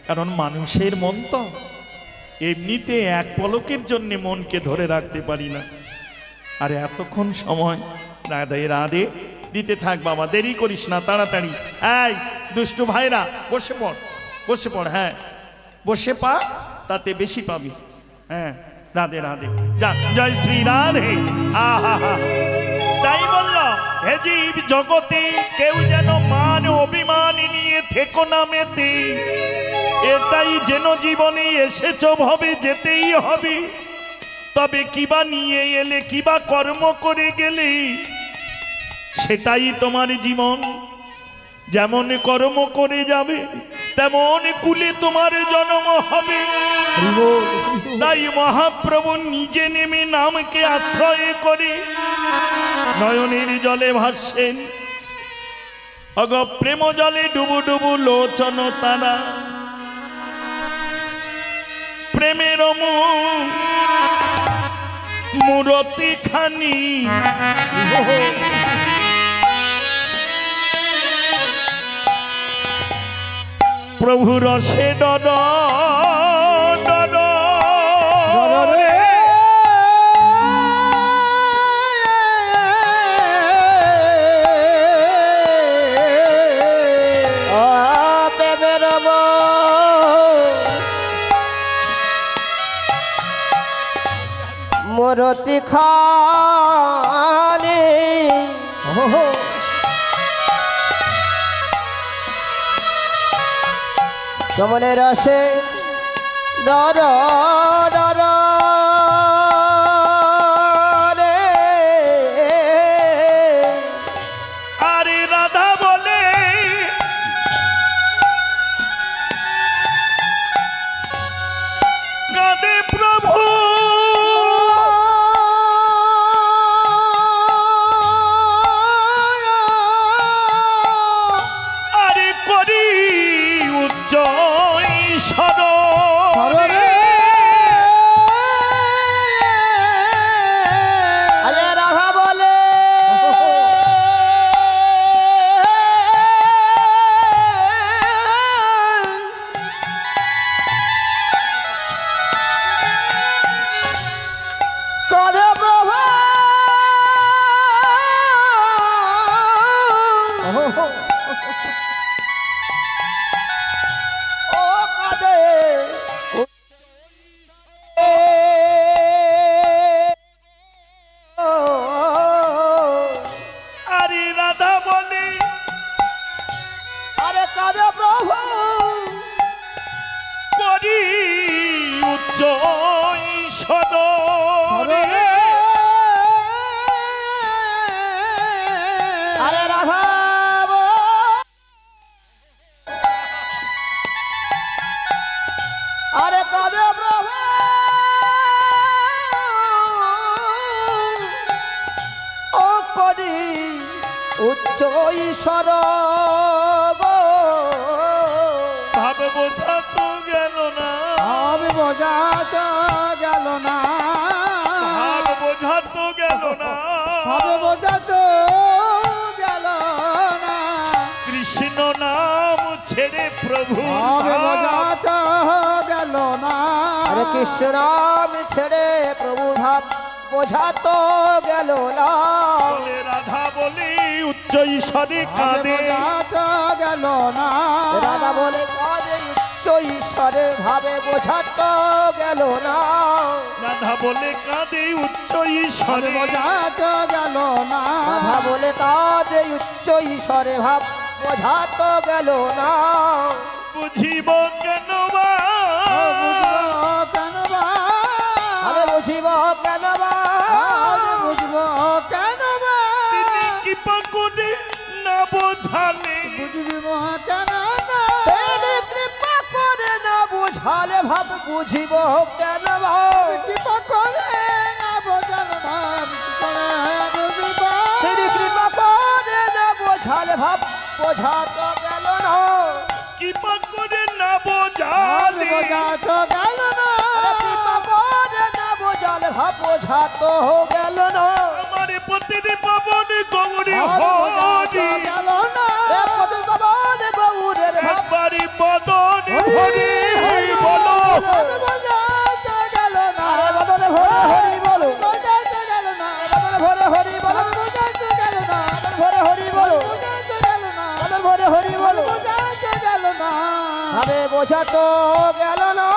কারণ মানুষের মন তো এমনিতে এক পলকের জন্য মনকে ধরে রাখতে পারি না। আর এতক্ষণ সময় রাধে রাধে দিতে থাক বাবা, দেরি করিস না, তাড়াতাড়ি। এই দুষ্টু ভাইরা বসে পড়, বসে পড়। হ্যাঁ বসে পা, তাতে বেশি পাবি। হ্যাঁ রাধে রাধে। যাক, জয় শ্রী রাধে। আহা হা। তাই বলল, হে জীব জগতে কেউ যেন মান অভিমান নিয়ে থেকো না মেতে, এটাই যেন জীবনে এসেছ ভবে যেতেই হবে। তবে কিবা নিয়ে এলে, কিবা কর্ম করে গেলে, সেটাই তোমার জীবন। যেমন কর্ম করে যাবে তেমন কুলে তোমার জন্ম হবে। তাই মহাপ্রভু নিজে নেমে নামকে আশ্রয় করে নয়নের জলে ভাসছেন। অগ প্রেম জলে ডুবু ডুবু লোচন তারা, প্রেমের মূরতি খানি প্রভু রসে ডর ডর রে। মূরতি খানি কমলে রসে ডর ডর রে। আরে রাধা বলে কাঁদে প্রভু, আরে করি উচ্চ ঈশ্বর রে। আরে রাধা বলে কাঁদে প্রভু, ও কাঁদে আরে রাধা বলে আরে কাঁদে প্রভু, করি উচ্চ ঈশ্বর রে। আরে রাধা আরে কাঁদে প্রভু, ও করি উচ্চ ঈশ্বর গো। ভাব বোঝা তো গেল না, আমি বোঝাতে গেল না, ভাব বোঝা তো গেল না, ভাবে বোঝাতে গেল না। কৃষ্ণ নাম ছেড়ে প্রভু ভাবে বোঝাতে গেল না। আরে কৃষ্ণ নাম ছেড়ে প্রভু ভাব বোঝা তো গেল না। বলে রাধা বলে উচ্চ ঈশ্বরে কাঁদে, বোঝা গেল না। রাধা বলে কাঁদে উচ্চ ঈশ্বরে ভাবে বোঝা তো গেল না। রাধা বলে কাঁদে উচ্চ ঈশ্বরে বোঝা তো গেল না। রাধা বলে কাঁদে উচ্চ ঈশ্বরে ভাব বোঝা তো গেল না। বুঝিব কেন বা, কেন বা, আরে বুঝিব কেন বা, বুঝব কেন বা, তিনি কৃপা করে না বোঝালে, বুঝব কেন না, তিনি কৃপা করে না বুঝালে ভাব বুঝিব কেন বা, কৃপা করে না বোঝালে ভাব বুঝিব, তিনি কৃপা করে না বোঝালে ভাব বোঝা তো গেল না। কৃপা করে না বোঝালে, বোঝা তো গেল না। কৃপা করে না বোঝালে ভাব বোঝা তো গেল না। আমার পতির পাবন গৌরী হরি, গেল না। পতির পাবন গৌরের একবারই বদন হরি হরি বলো, বোঝা তো গেল না। বদনে ভরে হরি বলো, বোঝা তো গেল না। বদনে ভরে হরি বলো, বোঝা তো গেল না। ভরে হরি বলো, বোঝা তো গেল না। ভরে হরি বলো, বোঝা তো গেল না। আরে বোঝা তো গেল না।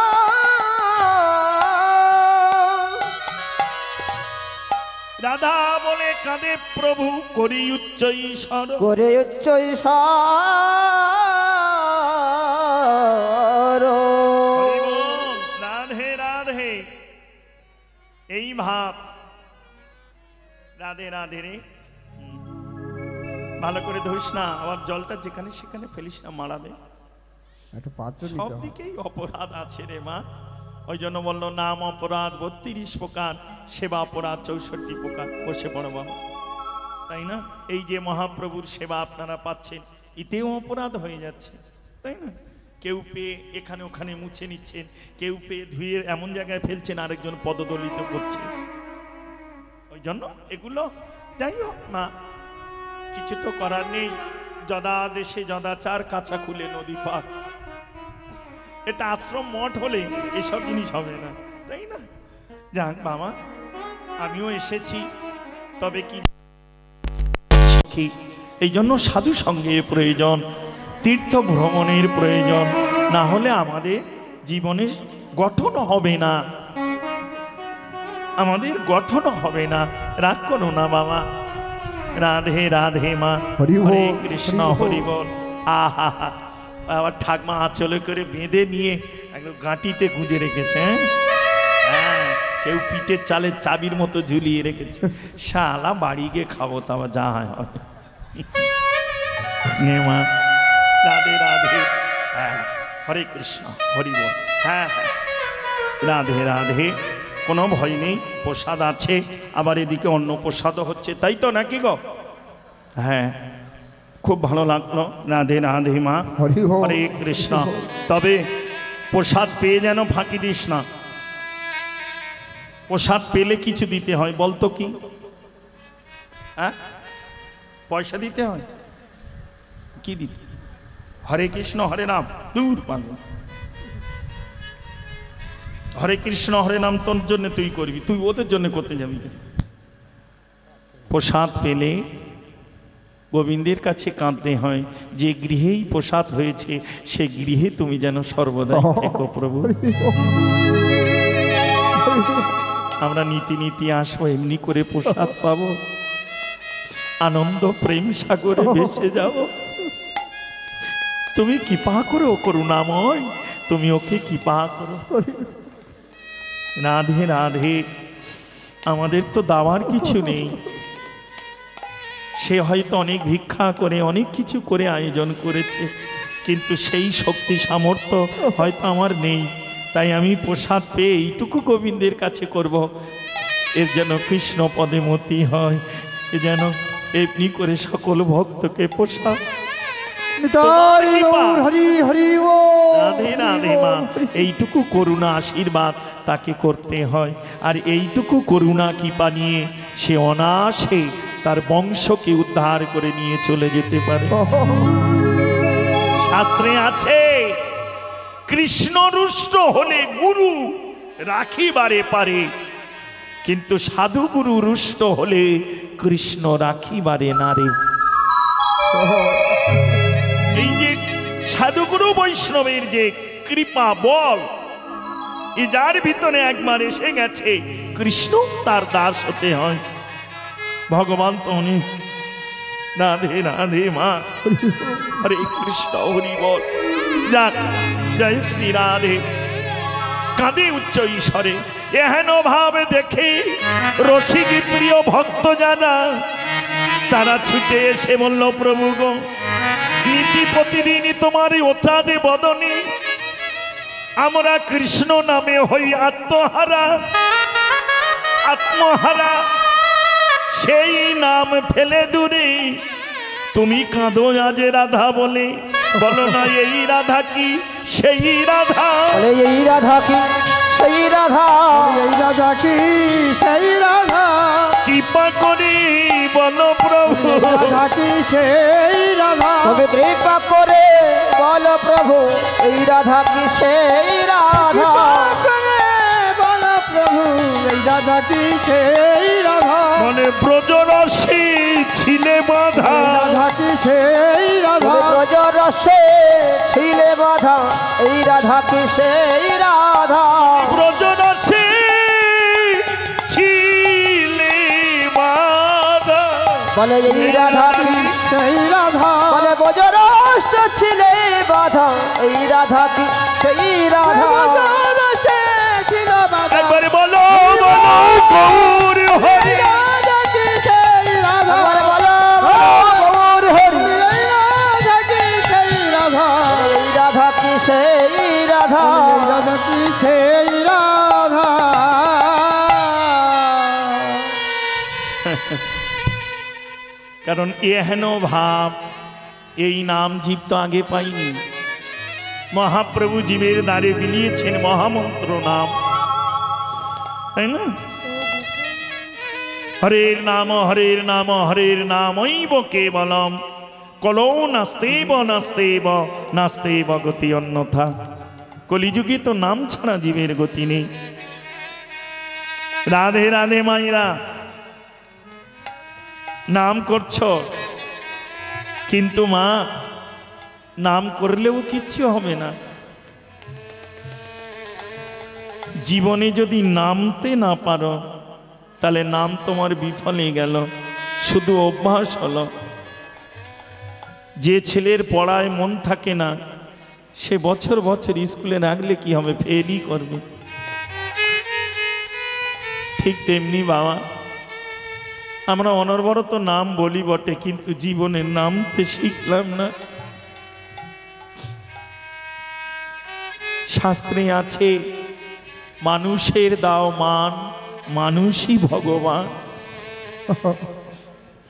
রাধা বলে কাঁদে প্রভু করি উচ্চ ঈশ্বর, করে উচ্চ ঈশ্বর। হরি বল, রাধে রাধে। এই ভাব রাধে রাধে রে। ভালো করে ধরিস না, আবার জলটা যেখানে সেখানে ফেলিস না, মারাবে। সব দিকেই অপরাধ আছে রে মা। ওই জন্য বললো নাম অপরাধ 32 প্রকার, সেবা অপরাধ 64 প্রকার। বসে পড়ো বাবা, তাই না? এই যে মহাপ্রভুর সেবা আপনারা পাচ্ছেন, এতেও অপরাধ হয়ে যাচ্ছে, তাই না? কেউ পেয়ে এখানে ওখানে মুছে নিচ্ছেন, কেউ পেয়ে ধুয়ে এমন জায়গায় ফেলছেন, আরেকজন পদদলিত করছে। ওই জন্য এগুলো যাই হোক না, কিছু তো করার নেই। যদা দেশে যদাচার, কাঁচা খুলে নদী পার। এটা আশ্রম মঠ হলে এসব জিনিস হবে না, তাই না? যাক বাবা, আমিও এসেছি, তবে কি এই জন্য সাধু সঙ্গের প্রয়োজন, তীর্থ ভ্রমণের প্রয়োজন, না হলে আমাদের জীবনের গঠন হবে না, আমাদের গঠন হবে না। রাগ করো না বাবা। রাধে রাধে মা, হরে কৃষ্ণ হরি বল। আহা হা, আবার ঠাকমা আঁচলে করে বেঁধে নিয়ে একদম গাঁটিতে গুঁজে রেখেছে। হ্যাঁ, কেউ পিঠের চালের চাবির মতো ঝুলিয়ে রেখেছে। শালা বাড়ি গিয়ে খাবো, তা আবার যা হয় হবে। নে মা, রাধে রাধে। হ্যাঁ, হরে কৃষ্ণ হরি বল। হ্যাঁ হ্যাঁ, রাধে রাধে। কোনো ভয় নেই, প্রসাদ আছে, আবার এদিকে অন্য প্রসাদও হচ্ছে, তাই তো নাকি গো? হ্যাঁ, খুব ভালো লাগলো। রাধে রাধে মা, হরে কৃষ্ণ। তবে প্রসাদ পেয়ে যেন ফাঁকি দিস না। প্রসাদ পেলে কিছু দিতে হয়, বলতো কি? হ্যাঁ, পয়সা দিতে হয়? কি দিতে? হরে কৃষ্ণ হরে নাম, দূর পাগল। হরে কৃষ্ণ হরে নাম তোর জন্য তুই করবি, তুই ওদের জন্য করতে যাবি। প্রসাদ পেলে গোবিন্দের কাছে কাঁদতে হয়, যে গৃহেই প্রসাদ হয়েছে সে গৃহে তুমি যেন সর্বদাই থেকো প্রভু। আমরা নীতি নীতি আসবো, এমনি করে প্রসাদ পাবো, আনন্দ প্রেম সাগরে ভেসে যাব। তুমি কৃপা করো করুণাময়, তুমি ওকে কৃপা করো। রাধে রাধে। আমাদের তো দাওয়ার কিছু নেই, সে হয়তো অনেক ভিক্ষা করে অনেক কিছু করে আয়োজন করেছে, কিন্তু সেই শক্তি সামর্থ্য হয়তো আমার নেই। তাই আমি প্রসাদ পেয়ে এইটুকু গোবিন্দের কাছে করব, এর যেন কৃষ্ণ পদে মতি হয়, এ যেন এমনি করে সকল ভক্তকে প্রসাদ। রাধে রাধে মা, এইটুকু করুণা আশীর্বাদ তাকে করতে হয়, আর এইটুকু করুণা কৃপা নিয়ে সে অনায়াসে তার বংশকে উদ্ধার করে নিয়ে চলে যেতে পারে। শাস্ত্রে আছে, কৃষ্ণ রুষ্ট হলে গুরু, রাখিবারে পারে, কিন্তু সাধুগুরু রুষ্ট হলে কৃষ্ণ রাখিবারে না রে। এই যে সাধুগুরু বৈষ্ণবের যে কৃপা বল, এই যার ভিতরে একবার এসে গেছে কৃষ্ণ তার দাস হতে হয়। ভগবান তো অনেক রাধে রাধে মা, হরে কৃষ্ণ হরি বল। যাক, জয় শ্রী রাধে। কাঁদে উচ্চ ঈশ্বরে এহেন ভাবে দেখে রসিক প্রিয় ভক্ত যারা, তারা ছুটে এসে বলল, প্রভু গো, নীতি প্রতিদিন তোমার ওচাদে বদনে আমরা কৃষ্ণ নামে হই আত্মহারা, আত্মহারা। সেই নাম ফেলে দূরে তুমি কাঁদো আজ রাধা বলে। বলো না এই রাধা কি সেই রাধা? এই রাধা কি সেই রাধা? এই রাধা কি সেই রাধা? কৃপা করি বলো প্রভু, রাধা কি সেই রাধা? তবে কৃপা করে বলো প্রভু, এই রাধা কি সেই রাধা? বলো প্রভু, এই রাধা কি সেই রাধা? মানে ব্রজরসে ছিলে বাধা, রাধা কি সেই রাধা? ব্রজরসে ছিলে বাধা, এই রাধা কি সেই রাধা? ব্রজরসে ছিলে বাধা, বলে এই রাধা কি সেই রাধা? বলে ব্রজরস ছিলে বাধা, এই রাধা কি সেই রাধা? একবার বলো বলো গৌর হরি, রাধা কি সেই রাধা? বলো গৌর হরি, রাধা কি সেই রাধা? এই রাধা কি সেই রাধা? রাধা কি সেই রাধা? কারণ এহেন ভাব এই নাম জীব তো আগে পাইনি। মহাপ্রভু জীবের দ্বারে বিলিয়েছেন মহামন্ত্র নাম, তাই না? হরের নাম হরের নাম হরের নামৈব কেবলম, কলৌ নাস্তেব নাস্তেব নাস্তেব গতি অন্যথা। কলিযুগে তো নাম ছাড়া জীবের গতি নেই। রাধে রাধে মাইরা, নাম করছো, কিন্তু মা নাম করলেও কিচ্ছু হবে না। জীবনে যদি নামতে না পারো, তাহলে নাম তোমার বিফলে গেল, শুধু অভ্যাস হলো। যে ছেলের পড়ায় মন থাকে না, সে বছর বছর স্কুলে রাখলে কি হবে? ফেলই করবে। ঠিক তেমনি বাবা, আমরা অনবরত নাম বলি বটে, কিন্তু জীবনের নামতে শিখলাম না। শাস্ত্রে আছে, মানুষের দাও মান, মানুষই ভগবান।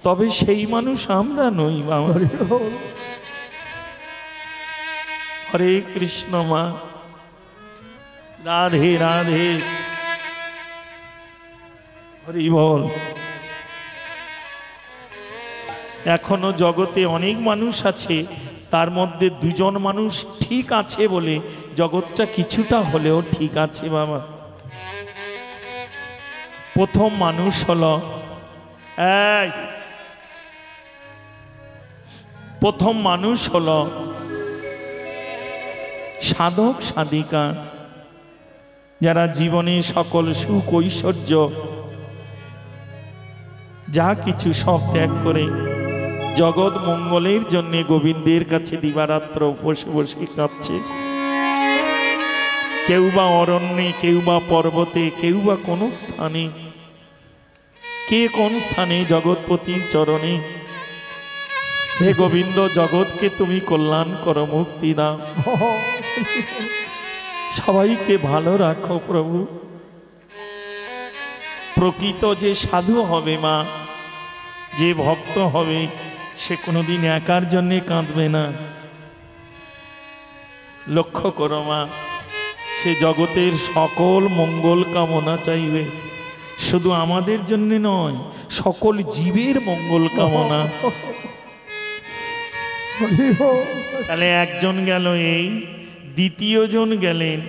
তবে সেই মানুষ আমরা নই বাবা। হরে কৃষ্ণ মা, রাধে রাধে, হরি বল। এখনো জগতে অনেক মানুষ আছে, তার মধ্যে দুজন মানুষ ঠিক আছে বলে জগৎটা কিছুটা হলেও ঠিক আছে বাবা। প্রথম মানুষ হলো প্রথম মানুষ হলো সাধক সাধিকা, যারা জীবনে সকল সুখ ঐশ্বর্য যা কিছু সব ত্যাগ করে জগৎ মঙ্গলের জন্য গোবিন্দের কাছে দিবারাত্র বসে বসে কাঁদছে। কেউ বা অরণ্যে, কেউ বা পর্বতে, কেউ বা কোনো স্থানে, কে কোন স্থানে জগৎপতির চরণে, হে গোবিন্দ, জগৎকে তুমি কল্যাণ করো, মুক্তি দাও, সবাইকে ভালো রাখো প্রভু। প্রকৃত যে সাধু হবে মা, যে ভক্ত হবে, সে কোনোদিন একার জন্যে কাঁদবে না। লক্ষ্য করো মা, সে জগতের সকল মঙ্গল কামনা চাইবে, শুধু আমাদের জন্য নয়, সকল জীবের মঙ্গল কামনা। তাহলে একজন গেল, এই দ্বিতীয় জন গেলেন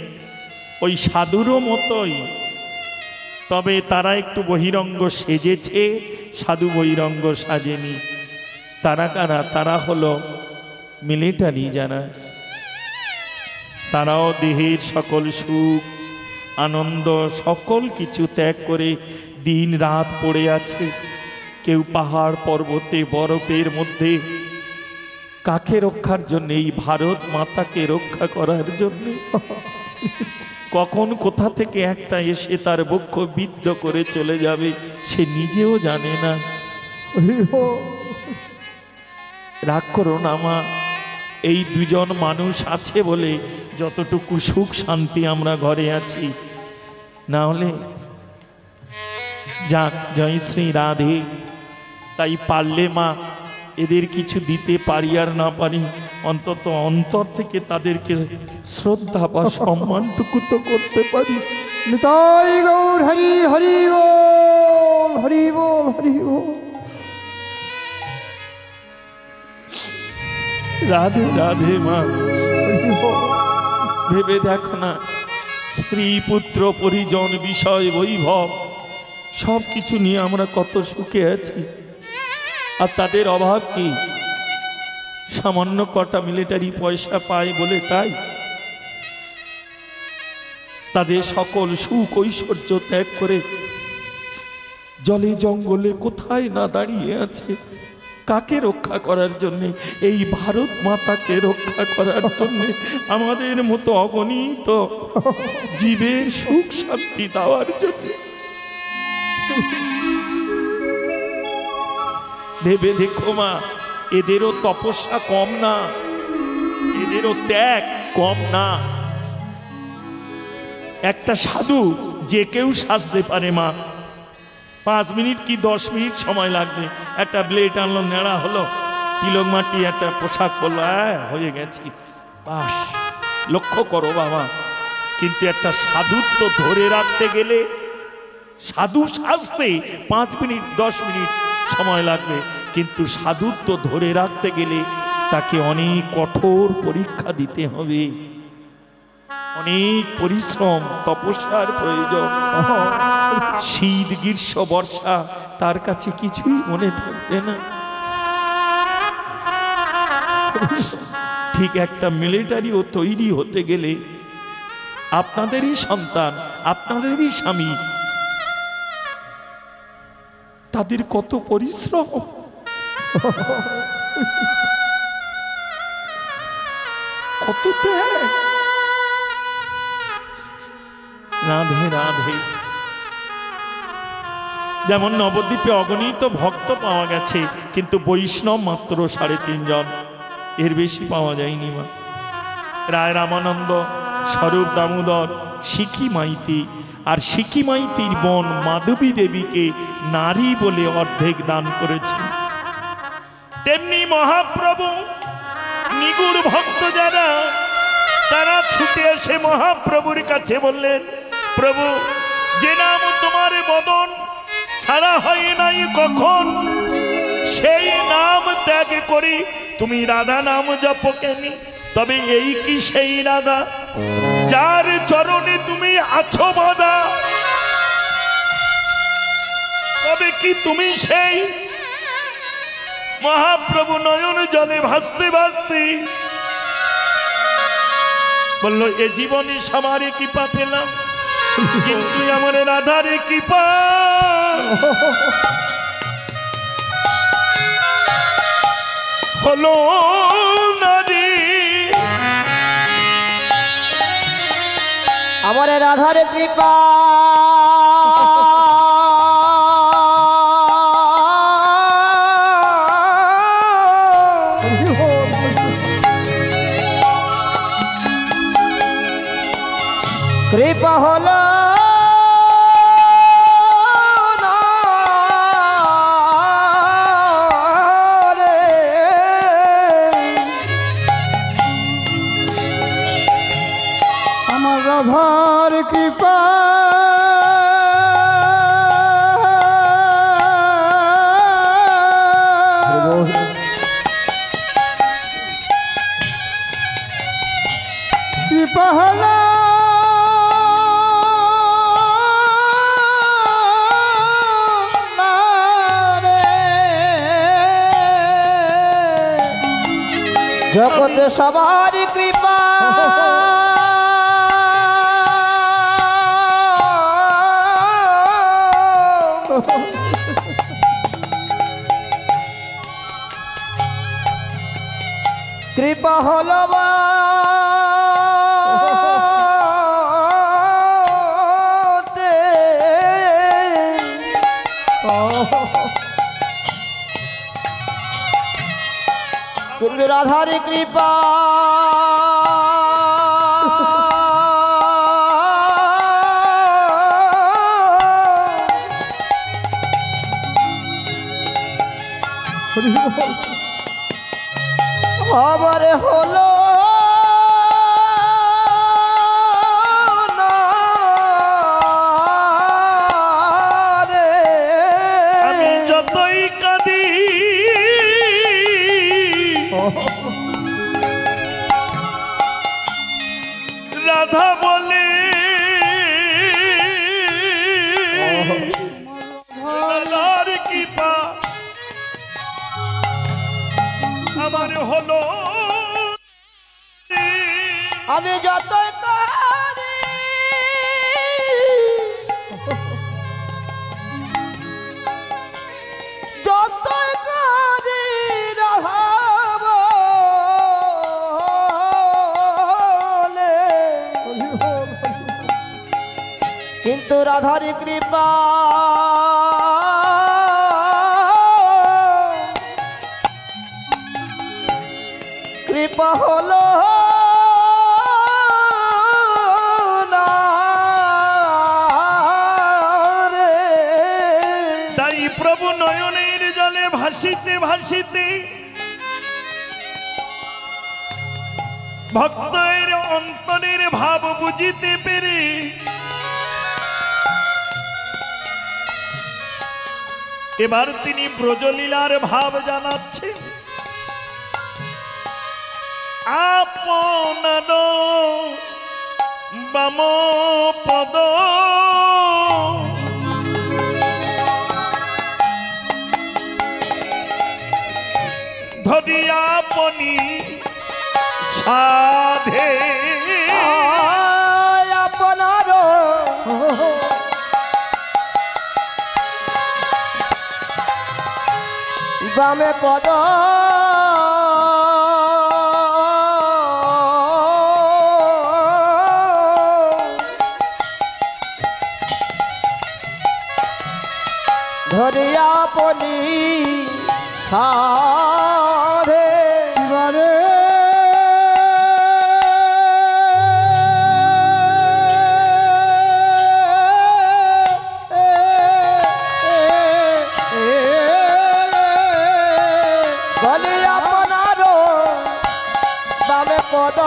ওই সাধুরও মতোই, তবে তারা একটু বহিরঙ্গ সেজেছে, সাধু বহিরঙ্গ সাজেনি। তারা কারা? তারা হলো মিলিটারি যারা, তারাও দেহের সকল সুখ আনন্দ সকল কিছু ত্যাগ করে দিন রাত পড়ে আছে। কেউ পাহাড় পর্বতে বরফের মধ্যে, কাকে রক্ষার জন্য? এই ভারত মাতাকে রক্ষা করার জন্য। কখন কোথা থেকে একটা এসে তার বক্ষ বিদ্ধ করে চলে যাবে সে নিজেও জানে না। রাগ করো না মা, এই দুজন মানুষ আছে বলে যতটুকু সুখ শান্তি আমরা ঘরে আছি, না হলে যাক জয় শ্রী রাধে। তাই পারলে মা এদের কিছু দিতে পারি আর না পারি, অন্তত অন্তর থেকে তাদেরকে শ্রদ্ধা বা সম্মানটুকু তো করতে পারি। নিতাই গৌর হরি হরি বল, হরি বল, হরি বল। রাধে রাধে মা। ভেবে দেখো না, স্ত্রী পুত্র পরিজন বিষয় বৈভব সব কিছু নিয়ে আমরা কত সুখে আছি, আর তাদের অভাব কি? সামান্য কটা মিলিটারি পয়সা পায় বলে তাই তাদের সকল সুখ ঐশ্বর্য ত্যাগ করে জলে জঙ্গলে কোথায় না দাঁড়িয়ে আছে। কাকে রক্ষা করার জন্যে? এই ভারত মাতাকে রক্ষা করার জন্যে, আমাদের মতো অগণিত জীবের সুখ শান্তি দেওয়ার জন্য। ভেবে দেখো মা, এদেরও তপস্যা কম না, এদেরও ত্যাগ কম না। একটা সাধু যে কেউ সাজতে পারে মা, 5 মিনিট কি 10 মিনিট সময় লাগবে। একটা ব্লেড আনলো, নেড়া হলো, তিলক মাটি একটা পোশাক পরলো, হয়ে গেছি বাস। লক্ষ্য করো বাবা, কিন্তু একটা সাধুত্ব ধরে রাখতে গেলে, সাধু সাজতে 5 মিনিট 10 মিনিট সময় লাগবে, কিন্তু সাধুত্ব ধরে রাখতে গেলে তাকে অনেক কঠোর পরীক্ষা দিতে হবে, অনেক পরিশ্রম তপস্যার প্রয়োজন। শীত গ্রীষ্ম বর্ষা তার কাছে কিছুই মনে থাকবে না। ঠিক একটা মিলিটারিও তৈরি হতে গেলে আপনাদেরই সন্তান, আপনাদেরই স্বামী, তাদের কত পরিশ্রম, কত ত্যাগ। রাধে রাধে। যেমন নবদ্বীপে অগণিত ভক্ত পাওয়া গেছে, কিন্তু বৈষ্ণব মাত্র 3.5 জন, এর বেশি পাওয়া যায়নি মা। রায় রামানন্দ, স্বরূপ দামোদর, শিখি মাইতি, আর শিখি মাইতির বোন মাধবী দেবীকে নারী বলে অর্ধেক দান করেছে। তেমনি মহাপ্রভু নিগুড় ভক্ত যারা, তারা ছুটে এসে মহাপ্রভুর কাছে বললেন, প্রভু যে নাম তোমার বদন ছাড়া হয় নাই কখন, সেই নাম ত্যাগ করি তুমি রাধা নাম জপ কেন? তবে এই কি সেই রাধা যার চরণে তুমি আছো বাঁধা? তবে কি তুমি সেই? মহাপ্রভু নয়ন জলে ভাসতে ভাসতে বললো, এ জীবনে সবারই কৃপা পেলাম, কিন্তু আমার রাধারে কৃপা হলো নারী। আমার রাধারে কৃপা কৃপা হলো না রে, আমার রাধার কৃপা কৃপা হলো জগতে সবারই কৃপা কৃপা হলো কিন্তু রাধারী কৃপা আবার হলো না রে। আমি যতই কাঁদি রাধা বলে রাধার কৃপা আমার হলো আমি যতই কাঁদি যতই কাঁদি রাধা বলে কিন্তু রাধার কৃপা কৃপা হলো না রে। তাই প্রভু নয়নের জলে ভাসিতে ভাসিতে ভক্তের অন্তরের ভাব বুঝিতে পেরে এবার তিনি ব্রজলীলার ভাব জানাচ্ছেন। আপনার বাম পদ ধরি আপনি সাধে আপনার বামে পদ ধরে আপনি সাধে বারে বলে আপনার বামে পদ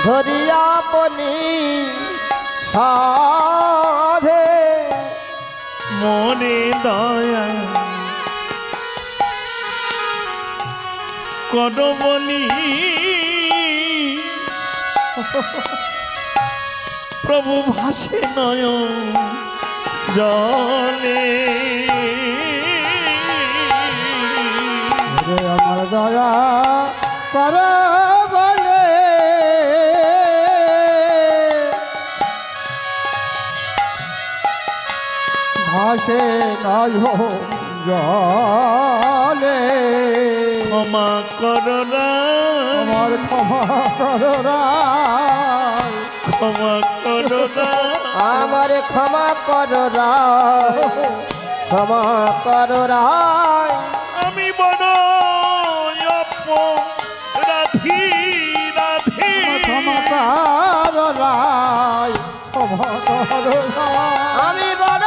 ধরিয়া আপনি সাধে মনে দয়া কর বলি প্রভু ভাসে নয়ন জলে আমার দয়া কর বলে ভাসে নয়ন জলে ক্ষমা কররা আমার ক্ষমা কররা ক্ষমা কররা আমার ক্ষমা কররা ক্ষমা কররা আমি বড় রাধি রাধি ক্ষমা কররা ক্ষমা কররা আমি বড়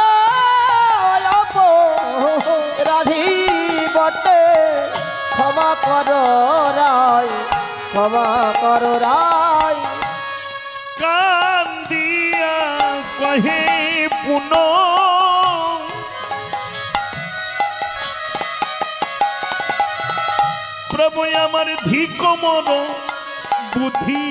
রাধি বটে ক্ষমা করো রায় ক্ষমা করো রায় কান্দিয়া কহে পুন প্রভু আমার ধিক মর বুদ্ধি